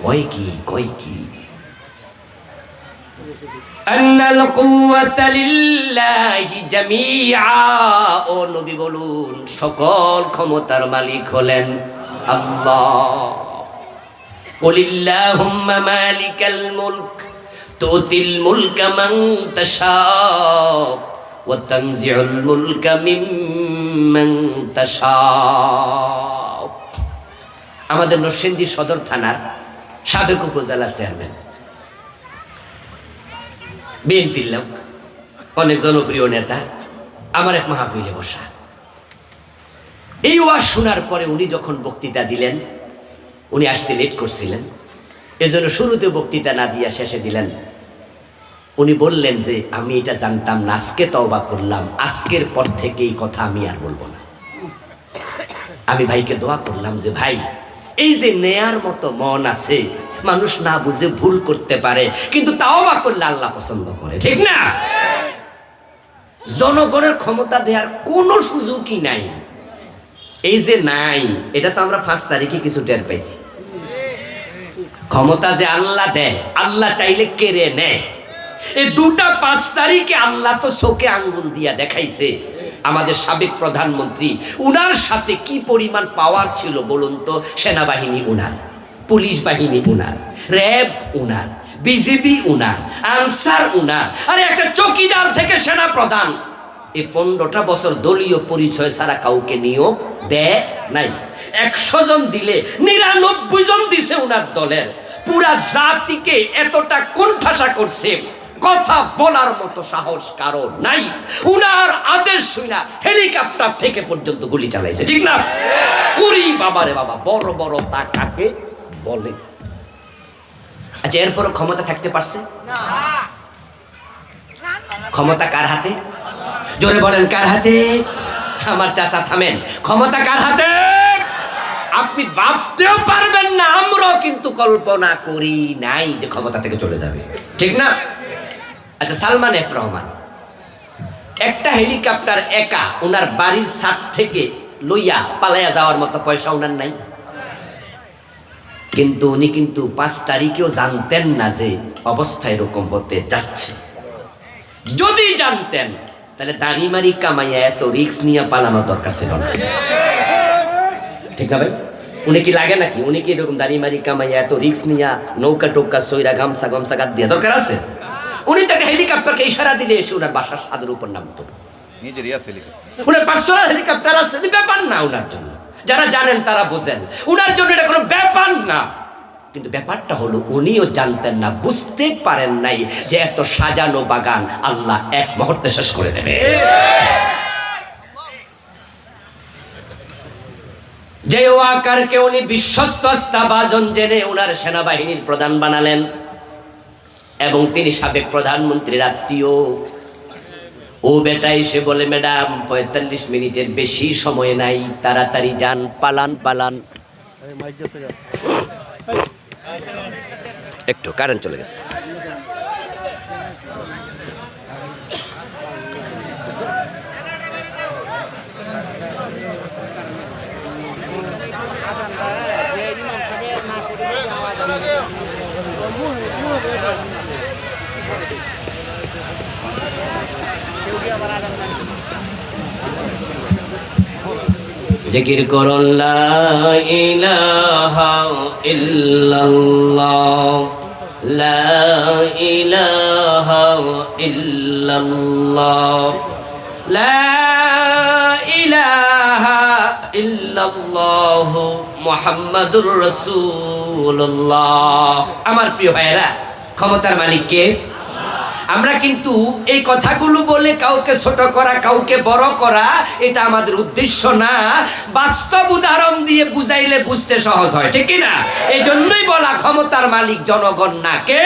কয় কি, কয় কি? আন্নাল কুওয়াতা লিল্লাহি জামিআ। ও নবী বলুন, সকল ক্ষমতার মালিক হলেন আল্লাহ। কুলিল্লাহুম্মা মালিকাল মুলক তুতিল মুলকা মান তাশা ওয়া তানজিউল মুলকা মিম্মান তাশা। আমাদের নরসিংদী সদর থানার সাবেক উপজেলা চেয়ারম্যান, বিএনপির লোক, অনেক জনপ্রিয় নেতা, আমার এক মাহফিলে বসা। এই ওয়াজ শোনার পরে উনি যখন বক্তৃতা দিলেন, উনি আসতে লেট করছিলেন, এজন্য শুরুতে বক্তৃতা না দিয়া শেষে দিলেন। উনি বললেন যে আমি এটা জানতাম না, আজকে তওবা করলাম, আজকের পর থেকে এই কথা আমি আর বলবো না। আমি ভাইকে দোয়া করলাম যে ভাই, এই যে নেয়ার মতো মন আছে, মানুষ না বুঝে ভুল করতে পারে, কিন্তু তাওবা করলে আল্লাহ পছন্দ করে, ঠিক না? জনগণের ক্ষমতা দেওয়ার কোনো সুযোগই নাই। এই যে নাই, এটা তো আমরা 5 তারিখে কিছু টের পাইছি। ক্ষমতা যে আল্লাহ দেয়, আল্লাহ চাইলে কেড়ে নেয়। এই 2টা-5 তারিখে আল্লাহ তো চোখে আঙ্গুল দিয়া দেখাইছে। আমাদের সাবেক প্রধানমন্ত্রী, উনার সাথে কি পরিমাণ পাওয়ার ছিল বলুন তো? সেনাবাহিনী উনার, পুলিশ বাহিনী উনার, র্যাব উনার, বিজিবি উনার, আনসার উনার, আর একটা চৌকিদার থেকে সেনা প্রধান। এই 15টা বছর দলীয় পরিচয় ছাড়া কাউকে নিয়োগ দেয় নাই। 100 জন দিলে 99 জন দিছে উনার দলের। পুরা জাতিকে এতটা কোণঠাসা করছে, কথা বলার মতো সাহস কারো নাই। উনার আদেশ শুনা হেলিকপ্টার থেকে পর্যন্ত গুলি চালাইছে, ঠিক না? উরি বাবারে বাবা, বড় বড় তা কাকে বলে? আচ্ছা, এরপরও ক্ষমতা থাকতে পারছে না? ক্ষমতা কার হাতে? জোরে বলেন, কার হাতে? আমার চাচা থামেন, ক্ষমতা কার হাতে? আপনি ভাবতেও পারবেন না, আমরাও কিন্তু কল্পনা করি নাই যে ক্ষমতা থেকে চলে যাবে, ঠিক না? আচ্ছা, সালমান এফ রহমান একটা হেলিকপ্টার একা ওনার বাড়ির ছাদ থেকে লইয়া পালাইয়া যাওয়ার মতো পয়সা ওনার নাই। কিন্তু উনি কিন্তু 5 তারিখেও জানতেন না যে অবস্থা এরকম হতে যাচ্ছে। যদি জানতেন তাহলে দাড়ি মারি কামাইয়া এত রিস্ক নিয়ে পালানোর দরকার ছিল না, ঠিক না ভাই? উনি কি লাগে নাকি? উনি কি এরকম দাড়ি মারি কামাইয়া এত রিস্ক নিয়ে নৌকা টোকা সইরা গামছা গামছা গাদ দিয়ে দরকার আছে? উনি তো একটা হেলিকপ্টারকে ইশারা দিলে এসে ওনার বাসার ছাদের উপর নামতো। উনার পার্সোনাল হেলিকপ্টার আছে, ব্যাপার না উনার জন্য। যারা জানেন তারা বোঝেন, উনার জন্য এটা কোনো ব্যাপার না। কিন্তু ব্যাপারটা হলো উনিও জানতেন না, বুঝতে পারেন নাই যে এত সাজানো বাগান আল্লাহ এক মুহূর্তে শেষ করে দেবে। যে ওয়াকারকে উনি বিশ্বস্ত আস্থাভাজন জেনে উনার সেনাবাহিনীর প্রধান বানালেন, এবং তিনি সাবেক প্রধানমন্ত্রীর আত্মীয়। ও বেটা এসে বলে, ম্যাডাম 45 মিনিটের বেশি সময় নাই, তাড়াতাড়ি যান, পালান পালান। একটু কারেন্ট চলে গেছে। জিকির করুন, লা ইলাহা ইল্লাল্লাহ, লা ইলাহা ইল্লাল্লাহ, লা ইলাহা ইল্লাল্লাহ মুহাম্মাদুর রাসূলুল্লাহ। আমার প্রিয় ভাইরা, ক্ষমতার মালিক কে? আমরা কিন্তু এই কথাগুলো বলে কাউকে ছোট করা, কাউকে বড় করা, এটা আমাদের উদ্দেশ্য না। বাস্তব উদাহরণ দিয়ে বুঝাইলে বুঝতে সহজ হয়, ঠিক না? এই জন্যই বলা ক্ষমতার মালিক জনগণ না কে?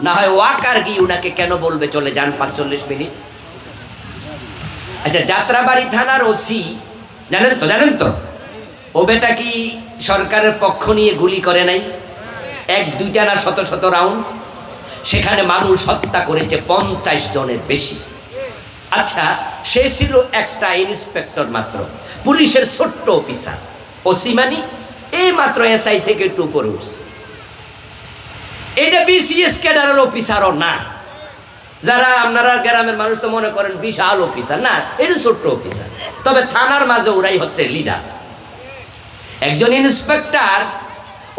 না হয় ওয়াকার গিয়ে উনাকে কেন বলবে চলে যান 45 মিনিট। আচ্ছা, যাত্রাবাড়ি থানার ওসি জানেন তো ও বেটা কি সরকারের পক্ষ নিয়ে গুলি করে নাই? 1-2টা না শত শত রাউন্ড। সেখানে মানুষ হত্যা করেছে 50 জনের বেশি। আচ্ছা, সে ছিল একটা ইন্সপেক্টর মাত্র, পুলিশের ছোট্ট অফিসার। ওসি মানে এই মাত্র এসআই থেকে একটু উপরে উঠছে। এটা বিসিএস ক্যাডারের অফিসারও না। যারা আপনারা গ্রামের মানুষ তো মনে করেন বিশাল অফিসার, না, এটা ছোট্ট অফিসার। তবে থানার মাঝে ওরাই হচ্ছে লিডার। একজন ইন্সপেক্টর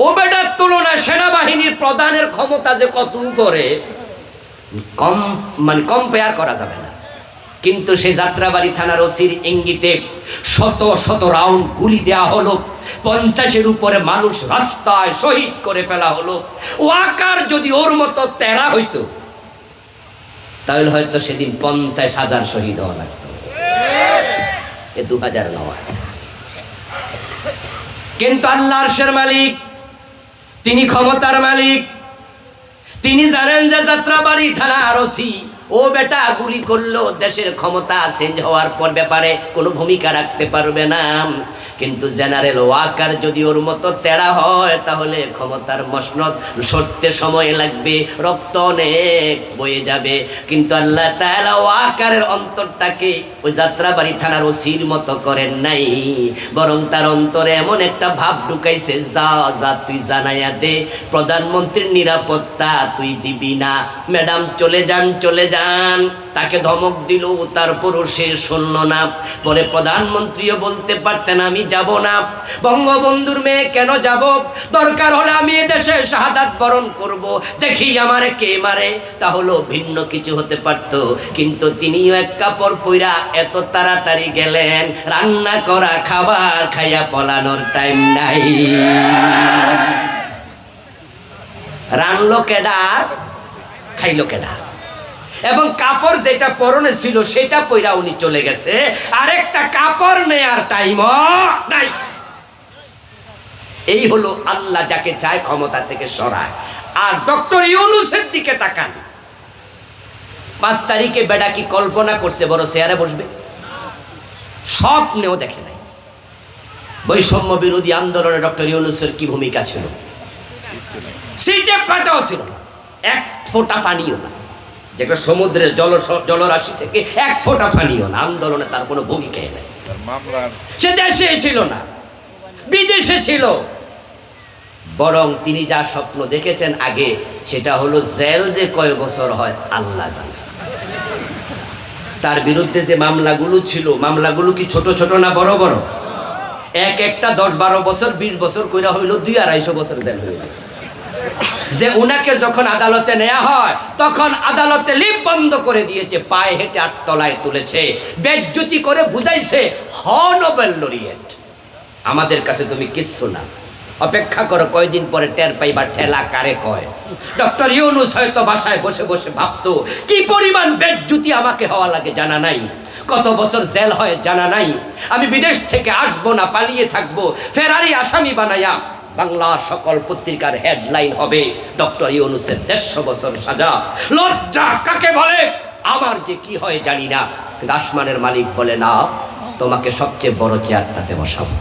ও বেটার তুলনায় সেনাবাহিনীর প্রধানের ক্ষমতা যে কত উপরে, কম্পেয়ার করা যাবে না। কিন্তু সে যাত্রাবাড়ি থানার ওসির ইঙ্গিতে শত শত রাউন্ড গুলি দেওয়া হলো, 50-এর উপরে মানুষ রাস্তায় শহীদ করে ফেলা হলো। ওয়াকার যদি ওর মতো তেরা হইতো তাহলে হয়তো সেদিন 50,000 শহীদ হওয়া লাগতো। 2009। কিন্তু আল্লাহ আরশের মালিক, তিনি ক্ষমতার মালিক। তিনি জানেন যে যাত্রাবাড়ি থানার ওসি ও বেটা গুলি করলো, দেশের ক্ষমতা চেঞ্জ হওয়ার পর ব্যাপারে কোনো ভূমিকা রাখতে পারবে না। কিন্তু জেনারেল ওয়াকার যদি ওর মতো তেরা হয় তাহলে ক্ষমতার মসনদ সরতে সময় লাগবে, রক্ত অনেক বয়ে যাবে। কিন্তু আল্লাহ তাআলা ওয়াকারের অন্তরটাকে ওই যাত্রাবাড়ি থানার ওসির মতো করেন নাই, বরং তার অন্তরে এমন একটা ভাব ঢুকাইছে, যা যা তুই জানাইয়া দে, প্রধানমন্ত্রীর নিরাপত্তা তুই দিবি না, ম্যাডাম চলে যান চলে যান। তাকে ধমক দিল, তারপরও সে শুনল না। পরে প্রধানমন্ত্রীও বলতে পারতেন আমি যাব না, বঙ্গবন্ধুর মেয়ে কেন যাব, দরকার হলে আমি এদেশে শাহাদাত বরণ করব, দেখি আমারে কে মারে, তাহলে ভিন্ন কিছু হতে পারত। কিন্তু তিনিও এক কাপড় পইরা এত তাড়াতাড়ি গেলেন, রান্না করা খাবার খাইয়া পলানোর টাইম নাই। রানলো কেডা, খাইলো কেডা, এবং কাপড় যেটা পরনে ছিল সেটা পইরা উনি চলে গেছে, আরেকটা কাপড় নেয়ার টাইমও নাই। এই হলো আল্লাহ যাকে চায় ক্ষমতা থেকে সরায়। আর ডক্টর ইউনূসের দিকে তাকান, 5 তারিখে বেডা কি কল্পনা করছে বড় চেয়ারে বসবে? স্বপ্নেও দেখে নাই। বৈষম্য বিরোধী আন্দোলনে ডক্টর ইউনূসের কি ভূমিকা ছিল? সিটে পাটাও ছিল না, 1 ফোঁটা পানিও না, যেটা সমুদ্রের জলরাশি থেকে 1 ফোঁটা পানিও না। আন্দোলনে তার কোনো ভূমিকাই নেই। সে দেশে ছিল না, বিদেশে ছিল। বরং তিনি যা স্বপ্ন দেখেছেন আগে, সেটা হলো জেল যে কয় বছর হয় আল্লাহ জানে। তার বিরুদ্ধে যে মামলাগুলো ছিল, মামলাগুলো কি ছোট ছোট না বড় বড়? একটা 10-12 বছর 20 বছর কইরা হইলো 2-250 বছর জেল হয়ে গেছে। যে উনাকে যখন আদালতে নেওয়া হয় তখন আদালতে লিফট বন্ধ করে দিয়েছে, পায়ে হেঁটে 8 তলায় তুলেছে, বেজ্জতি করে বুঝাইছে হ নোবেল লরিয়েট, আমাদের কাছে তুমি কিচ্ছু না, অপেক্ষা করো কয়দিন পরে টের পাইবা ঠেলা কারে কয়। ডক্টর ইউনূস হয়তো বাসায় বসে বসে ভাবতো কি পরিমাণ বেজ্জতি আমাকে হওয়া লাগে জানা নাই, কত বছর জেল হয় জানা নাই, আমি বিদেশ থেকে আসবো না, পালিয়ে থাকবো, ফেরারি আসামি বানাইয়া বাংলার সকল পত্রিকার হেডলাইন হবে ডক্টর ইউনূসের 150 বছর সাজা। লজ্জা কাকে বলে? আমার যে কি হয় জানি না, কিন্তু আসমানের মালিক বলে না, তোমাকে সবচেয়ে বড় চেয়ারটাতে বসাবো।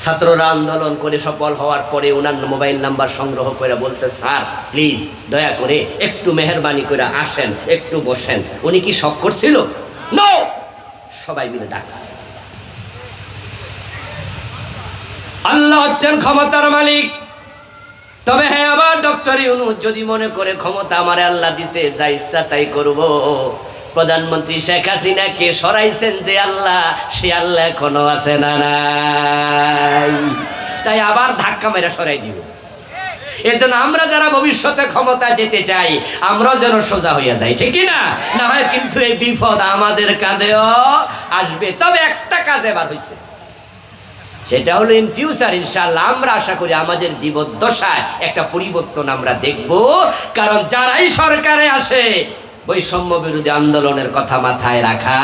ছাত্ররা আন্দোলন করে সফল হওয়ার পরে ওনার মোবাইল নাম্বার সংগ্রহ করে বলছে, স্যার প্লিজ দয়া করে একটু মেহরবানি করে আসেন, একটু বসেন। উনি কি শক করছিল? নো, সবাই মিলে ডাকছে। আল্লাহ হচ্ছেন ক্ষমতার মালিক। তবে হ্যাঁ, আবার ডক্টর ইউনূস যদি মনে করে ক্ষমতা আমারে আল্লাহ দিছে, যা ইচ্ছা তাই করব, প্রধানমন্ত্রী শেখ হাসিনাকে সরাইছেন যে আল্লাহ, সে আল্লাহ এখনো আছে না নাই? তাই আবার ধাক্কা মেরে সরাই দিব। এর জন্য আমরা যারা ভবিষ্যতে ক্ষমতা যেতে চাই, আমরা যেন সোজা হইয়া যাই, ঠিক না? না হয় কিন্তু এই বিপদ আমাদের কাঁধেও আসবে। তবে একটা কাজ এবার হয়েছে, সেটা হলো ইন ফিউচার ইনশাআল্লাহ আমরা আশা করি আমাদের জীবদ্দশায় একটা পরিবর্তন আমরা দেখব। কারণ যারাই সরকারে আসে বৈষম্য বিরোধী আন্দোলনের কথা মাথায় রাখা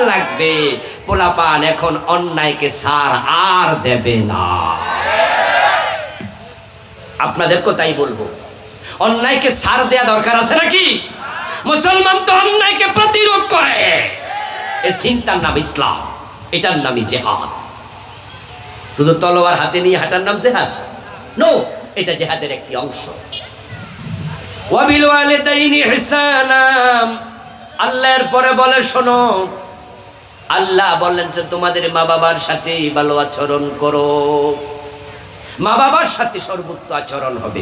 লাগবে। পোলাপান এখন অন্যায়কে সার আর দেবে না। আপনাদেরকে তাই বলবো, অন্যায়কে সার দেয়া দরকার আছে নাকি? মুসলমান তো অন্যায়কে প্রতিরোধ করে। এই চিন্তার নাম ইসলাম, এটার নামই জেহাদ। শুধু তলোয়ার হাতে নিয়ে হাঁটার নাম জেহাদ নো, এটা জেহাদের একটি অংশ। ওয়াবিল ওয়ালিদাইনি ইহসানা, আল্লাহর পরে বলে শোনো, আল্লাহ বললেন যে তোমাদের মা বাবার সাথে ভালো আচরণ করো। মা বাবার সাথে সর্বোচ্চ আচরণ হবে।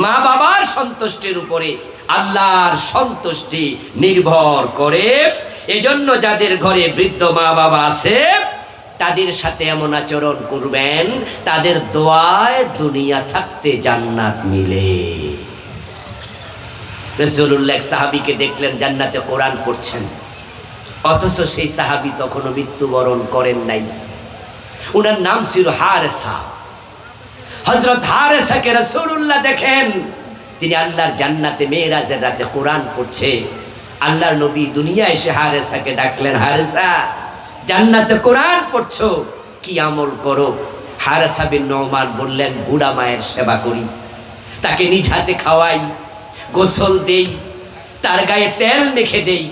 মা বাবার সন্তুষ্টির উপরে আল্লাহর সন্তুষ্টি নির্ভর করে। এজন্য যাদের ঘরে বৃদ্ধ মা বাবা আছে তাদের সাথে এমন আচরণ করবেন, তাদের দোয়ায় দুনিয়া থাকতে জান্নাত মিলে। রাসূলুল্লাহ সাহাবীকে দেখলেন জান্নাতে কোরআন পড়ছেন, অথচ সেই সাহাবী তখনও মৃত্যুবরণ করেন নাই। ওনার নাম ছিল হারেসা। হযরত হারেসাকে রাসূলুল্লাহ দেখেন, তিনি আল্লাহর জান্নাতে মেরাজের রাতে কোরআন পড়ছে। আল্লাহর নবী দুনিয়া এসে হারেসাকে ডাকলেন, হারেসা জান্নাতে কোরআন পড়ছো, কি আমল করো? হারেসা বিন নোমান বললেন, বুড়া মায়ের সেবা করি, তাকে নিজ হাতে খাওয়াই, গোসল দেই, তার গায়ে তেল মেখে দেই।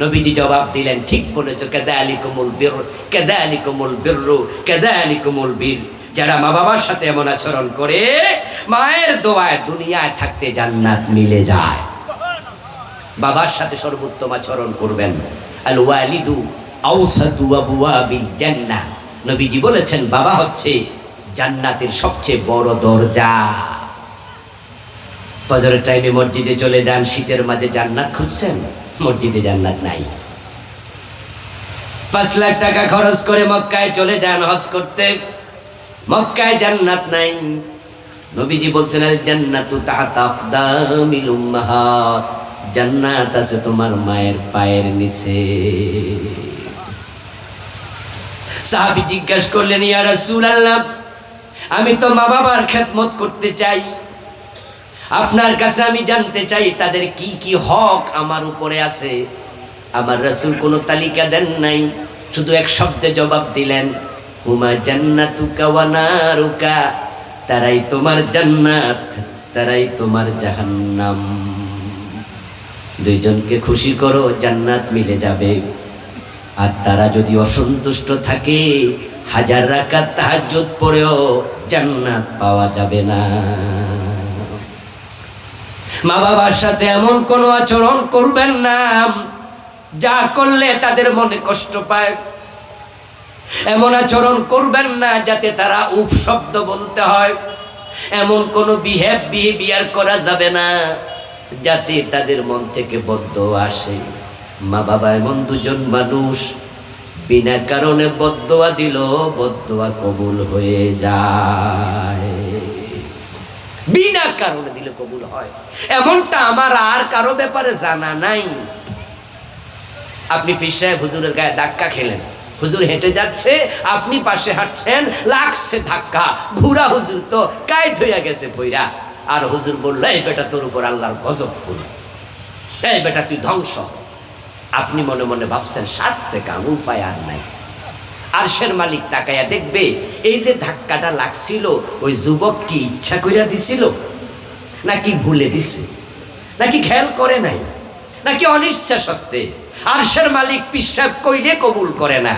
নবীজি জবাব দিলেন, ঠিক বলেছো, কাযালিকুমুল বির, কাযালিকুমুল বিররু, কাযালিকুমুল বীর। যারা মা বাবার সাথে এমন আচরণ করে মায়ের দোয়ায় দুনিয়ায় থাকতে জান্নাত মিলে যায়। বাবার সাথে সর্বোত্তম আচরণ করবেন। আল ওয়ালিদু আওসাতু আবওয়াবিল জান্নাহ, নবীজি বলেছেন বাবা হচ্ছে জান্নাতের সবচেয়ে বড় দরজা। ফজরের টাইমে মসজিদে চলে যান, শীতের মাঝে জান্নাত খুঁজছেন, মসজিদে জান্নাত নাই। 5 লাখ টাকা খরচ করে মক্কায় চলে যান হজ করতে, মক্কায় জান্নাত নাই। নবীজি বলছেন, আল জান্নাতু তাহতা আকদামিল উম্মাহাত, জান্নাত আছে তোমার মায়ের পায়ের নিচে। সাহাবী জিজ্ঞাসা করলেন, ইয়া রাসূলুল্লাহ, আমি তো মা বাবার খেদমত করতে চাই, আপনার কাছে আমি জানতে চাই তাদের কি কি হক আমার উপরে আছে। আমার রাসূল কোনো তালিকা দেন নাই, শুধু এক শব্দে জবাব দিলেন, হুমা জান্নাতুকা ওয়া নারুকা, তারাই তোমার জান্নাত, তারাই তোমার জাহান্নাম। দুইজনকে খুশি করো, জান্নাত মিলে যাবে। আর তারা যদি অসন্তুষ্ট থাকে, 1000 রাকাত তাহাজ্জুদ পড়েও জান্নাত পাওয়া যাবে না। মা বাবার সাথে এমন কোনো আচরণ করবেন না যা করলে তাদের মনে কষ্ট পায়। এমন আচরণ করবেন না যাতে তারা উফ শব্দ বলতে হয়। এমন কোনো বিহেভিয়ার করা যাবে না যাতে তাদের মন থেকে বদদোয়া আসে। মা বাবা এমন দুজন মানুষ, বিনা কারণে বদদোয়া দিল, বদদোয়া কবুল হয়ে যায়। বিনা কারণে দিলে কবুল হয়, এমনটা আমার আর কারো ব্যাপারে জানা নাই। আপনি পীর সাহেব হুজুরের গায়ে ধাক্কা খেলেন, হুজুর হেঁটে যাচ্ছে, আপনি পাশে হাঁটছেন, লাগছে ধাক্কা, বুড়া হুজুর তো কায় ধইয়া গেছে পইরা, আর হুজুর বলল, এই বেটা তোর উপর আল্লাহর গজব পড়ল, এই বেটা তুই ধ্বংস। আপনি মনে মনে ভাবছেন সারছে কাম, উপায় আর নাই। আরশের মালিক তাকায়া দেখবে, এই যে ধাক্কাটা লাগছিল ওই যুবক কি ইচ্ছা কইরা দিছিল, নাকি ভুলে দিছে, নাকি খেয়াল করে নাই, নাকি অনিচ্ছা সত্ত্বে। আরশের মালিক পিশাব কইলে কবুল করে না।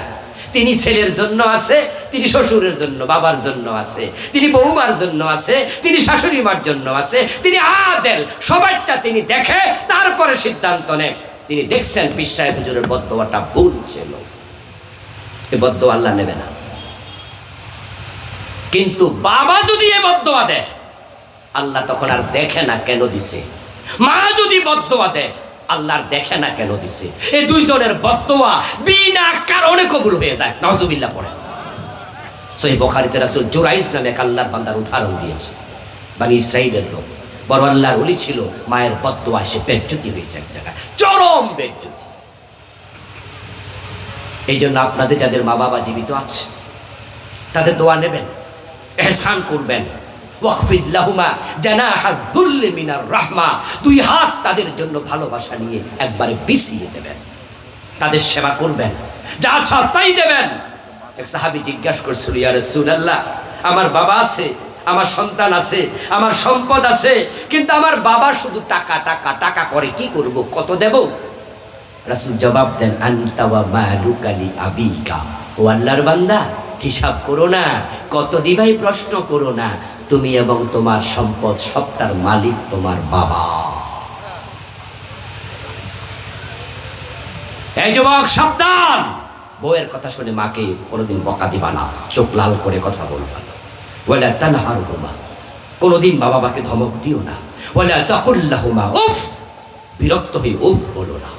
তিনি ছেলের জন্য আছে, তিনি শ্বশুরের জন্য, বাবার জন্য আছে, তিনি বৌমার জন্য আছে, তিনি শাশুড়ি মার জন্য আছে, তিনি আদেল, সবাইটা তিনি দেখে, তারপরে সিদ্ধান্ত নেন। তিনি দেখছেন পীর সাহেব হুজুরের বদদোয়াটা ভুল ছিল, এই বদদোয়া আল্লাহ নেবে না। কিন্তু বাবা যদি এ বদদোয়া দেয়, আল্লাহ তখন আর দেখে না কেন দিছে। মা যদি বদদোয়া দেয়, আল্লাহ আর দেখে না কেন দিছে। এই দুইজনের বদদোয়া বিনা কারণে কবুল হয়ে যায়। নাউজুবিল্লাহ পড়ে। সহিহ বুখারীতে রাসূল জুরাইজ নামে এক আল্লাহর বান্দার উদাহরণ দিয়েছে। বনি ইসরাঈলের লোক, বড় আল্লাহর ওলি ছিল, মায়ের বদদোয়া সে বেজ্জতি হয়েছে, এক জায়গায় চরম বেজ্জতি। এই জন্য আপনাদের যাদের মা বাবা জীবিত আছে, তাদের দোয়া নেবেন, ইহসান করবেন। ওয়াকফিদ লাহুমা জানাহায যুল্লি মিনার রাহমা, দুই হাত তাদের জন্য ভালোবাসা নিয়ে একবারে বিছিয়ে দেবেন, তাদের সেবা করবেন, যা চাও তাই দেবেন। এক সাহাবী জিজ্ঞাসা করছিল, ইয়া রাসূলুল্লাহ, আমার বাবা আছে, আমার সন্তান আছে, আমার সম্পদ আছে, কিন্তু আমার বাবা শুধু টাকা টাকা টাকা করে, কি করব, কত দেব? রাসূল জবাব দেন, আনতা ওয়া মালুকা লি আবিকা, ও আল্লাহর বান্দা, হিসাব করো না, কত দিবাই প্রশ্ন করো না, তুমি এবং তোমার সম্পদ সবটার মালিক তোমার বাবা। এই যুবক সাবধান, বউয়ের কথা শুনে মাকে কোনোদিন বকা দিবা না, চোখ লাল করে কথা বলবা না। ওয়ালা তানহারহুমা, কোনোদিন মা বাবাকে ধমক দিও না। ওয়ালা তাকুল লাহুমা উফ, বিরক্ত হয়ে উফ বলো না।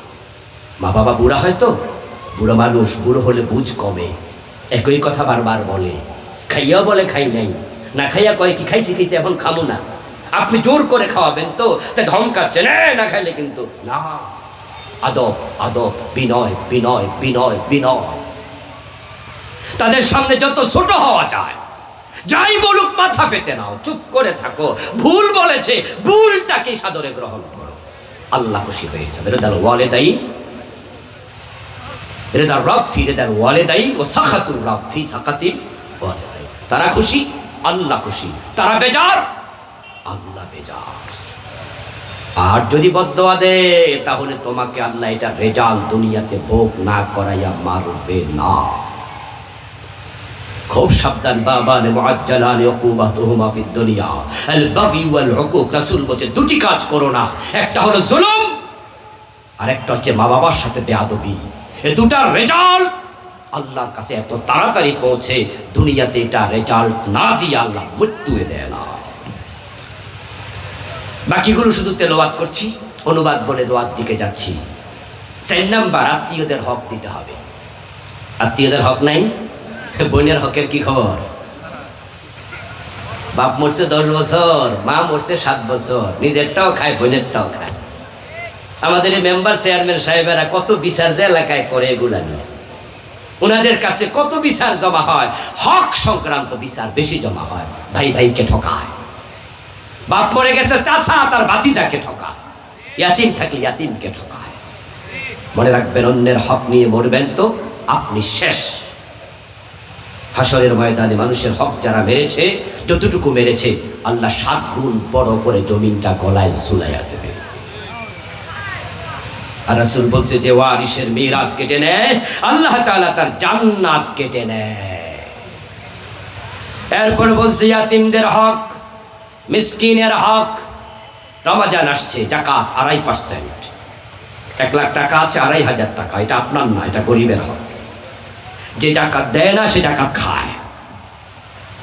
মা বাবা বুড়া হয়তো, বুড়ো মানুষ, বুড়ো হলে বুঝ কমে, একই কথা বারবার বলে, খাইয়াও বলে খাই নাই, না খাইয়া কয় কি খাইছি খাইছি এখন খামো না। আপনি জোর করে খাওয়াবেন তো, তাই ধমকাচ্ছেন, না খাইলে কিন্তু না। আদব আদব, বিনয় বিনয় বিনয় বিনয়। তাদের সামনে যত ছোট হওয়া যায়, যাই বলুক মাথা পেতে নাও, চুপ করে থাকো। ভুল বলেছে, ভুলটাকে সাদরে গ্রহণ করো, আল্লাহ খুশি হয়ে যাবে। রিদাল ওয়ালিদাইন, রিদার রব ফি রিদাল ওয়ালিদাইন ওয়া সাখাতুর রব ফি সাখাতিল ওয়ালিদাইন। তারা খুশি, আল্লাহ খুশি, তারা বেজার, আল্লাহ বেজার। আর যদি বদদোয়া দে, তাহলে তোমাকে আল্লাহ এটা রেজাল্ট দুনিয়াতে ভোগ না করাইয়া মারবে না। খুব সাবধান, বাবানে মুআজ্জালানে উকুবাতুহুমা ফিদ দুনিয়া আল বাগি ওয়াল উকুক। রাসূল বলেছে দুটি কাজ করো না, একটা হলো জুলুম, আর একটা হচ্ছে মা বাবার সাথে বেয়াদবি। এই দুটার রেজাল্ট আল্লাহর কাছে এত তাড়াতাড়ি পৌঁছে, দুনিয়াতে এটা রেজাল্ট না দিয়ে আল্লাহ মৃত্যু দেয় না। বাকিগুলো শুধু তেলাওয়াত করছি, অনুবাদ বলে দোয়ার দিকে যাচ্ছি। 4 নাম্বার, আত্মীয়দের হক দিতে হবে। আত্মীয়দের হক নাই, বোনের হকের কি খবর? বাপ মরছে 10 বছর, মা মরছে 7 বছর, নিজেরটাও খায়, বোনেরটাও খায়। আমাদের এই মেম্বার চেয়ারম্যান সাহেবেরা কত বিচার যে এলাকায় করে, এগুলা নিয়ে ওনাদের কাছে কত বিচার জমা হয়, হক সংক্রান্ত বিচার বেশি জমা হয়। ভাই ভাইকে ঠকায়, বাপ মরে গেছে চাচা তার ভাতিজাকে ঠকায়, ইয়াতিম থাকলে ইয়াতিমকে ঠকায়। মনে রাখবেন, অন্যের হক নিয়ে মরবেন তো আপনি শেষ। হাসরের ময়দানে মানুষের হক যারা মেরেছে, যতটুকু মেরেছে, আল্লাহ 7 গুণ বড় করে জমিনটা গলায় ঝুলাইয়া দেবে। আর রাসূল বলছে, যে ওয়ারিসের মিরাজ কেটে নেয়, আল্লাহ তাআলা তার জান্নাত কেটে নেয়। এরপর বলছে ইয়াতিমদের হক, মিসকিনের হক। রমজান আসছে, যাকাত 2.5%, 1 লাখ টাকা আছে, 2,500 টাকা, এটা আপনার না, এটা গরিবের হক। যে যাকাত দেয় না সে যাকাত খায়।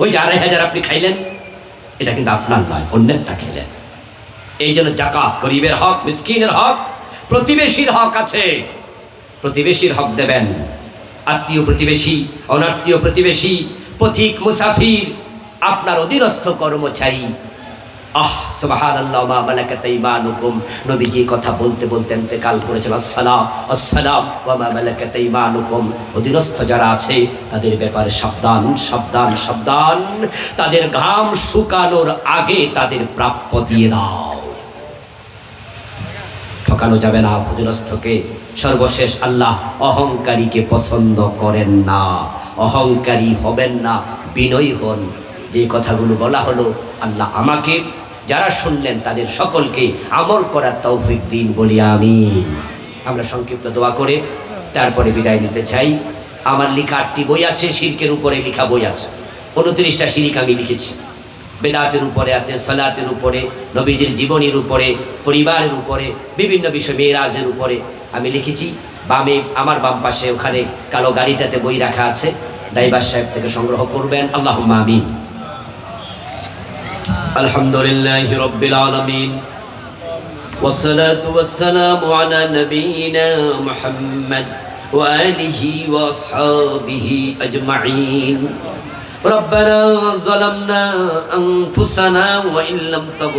ওই যে 2,500 আপনি খাইলেন, এটা কিন্তু আপনার নয়, অন্যেরটা খেলেন। এই জন্য যাকাত গরিবের হক, মিসকিনের হক। প্রতিবেশীর হক আছে, প্রতিবেশীর হক দেবেন। আত্মীয় প্রতিবেশী, অনাত্মীয় প্রতিবেশী, পথিক মুসাফির, আপনার অধীনস্থ কর্মচারী। সুবহানাল্লাহ, মা মালাকাত আইমানুকুম। নবীজি কথা বলতে বলতে ইন্তেকাল করেছেন। আসসালাম আসসালাম ওয়া মা মালাকাত আইমানুকুম। অধীনস্থ যারা আছে তাদের ব্যাপারে সাবধান সাবধান সাবধান। তাদের ঘাম শুকানোর আগে তাদের প্রাপ্য দিয়ে দাও, ঠকানো যাবে না অধীনস্থকে। সর্বশেষ, আল্লাহ অহংকারীকে পছন্দ করেন না, অহংকারী হবেন না, বিনয়ী হন। যে কথাগুলো বলা হলো, আল্লাহ আমাকে, যারা শুনলেন তাদের সকলকে আমল করার তৌফিক দিন, বলি আমিন। আমরা সংক্ষিপ্ত দোয়া করে তারপরে বিদায় নিতে চাই। আমার লেখা 8টি বই আছে, শিরকের উপরে লেখা বই আছে। 29টা শিরিক আমি লিখেছি। বেদাতের উপরে আছে, সালাতের উপরে, নবীজির জীবনীর উপরে, পরিবারের উপরে, বিভিন্ন বিষয়, মেরাজের উপরে আমি লিখেছি। বামে, আমার বাম পাশে ওখানে কালো গাড়িটাতে বই রাখা আছে, ড্রাইভার সাহেব থেকে সংগ্রহ করবেন। আল্লাহুম্মা আমিন। আলহামদুলিল্লাহি রাব্বিল আলামিন, ওয়াসসালাতু ওয়াসসালামু আলা নাবিয়িনা মুহাম্মদ ওয়া আলিহি ওয়া আসহাবিহি আজমাইন। ربنا ظلمنا أنفسنا وإن لم تغفر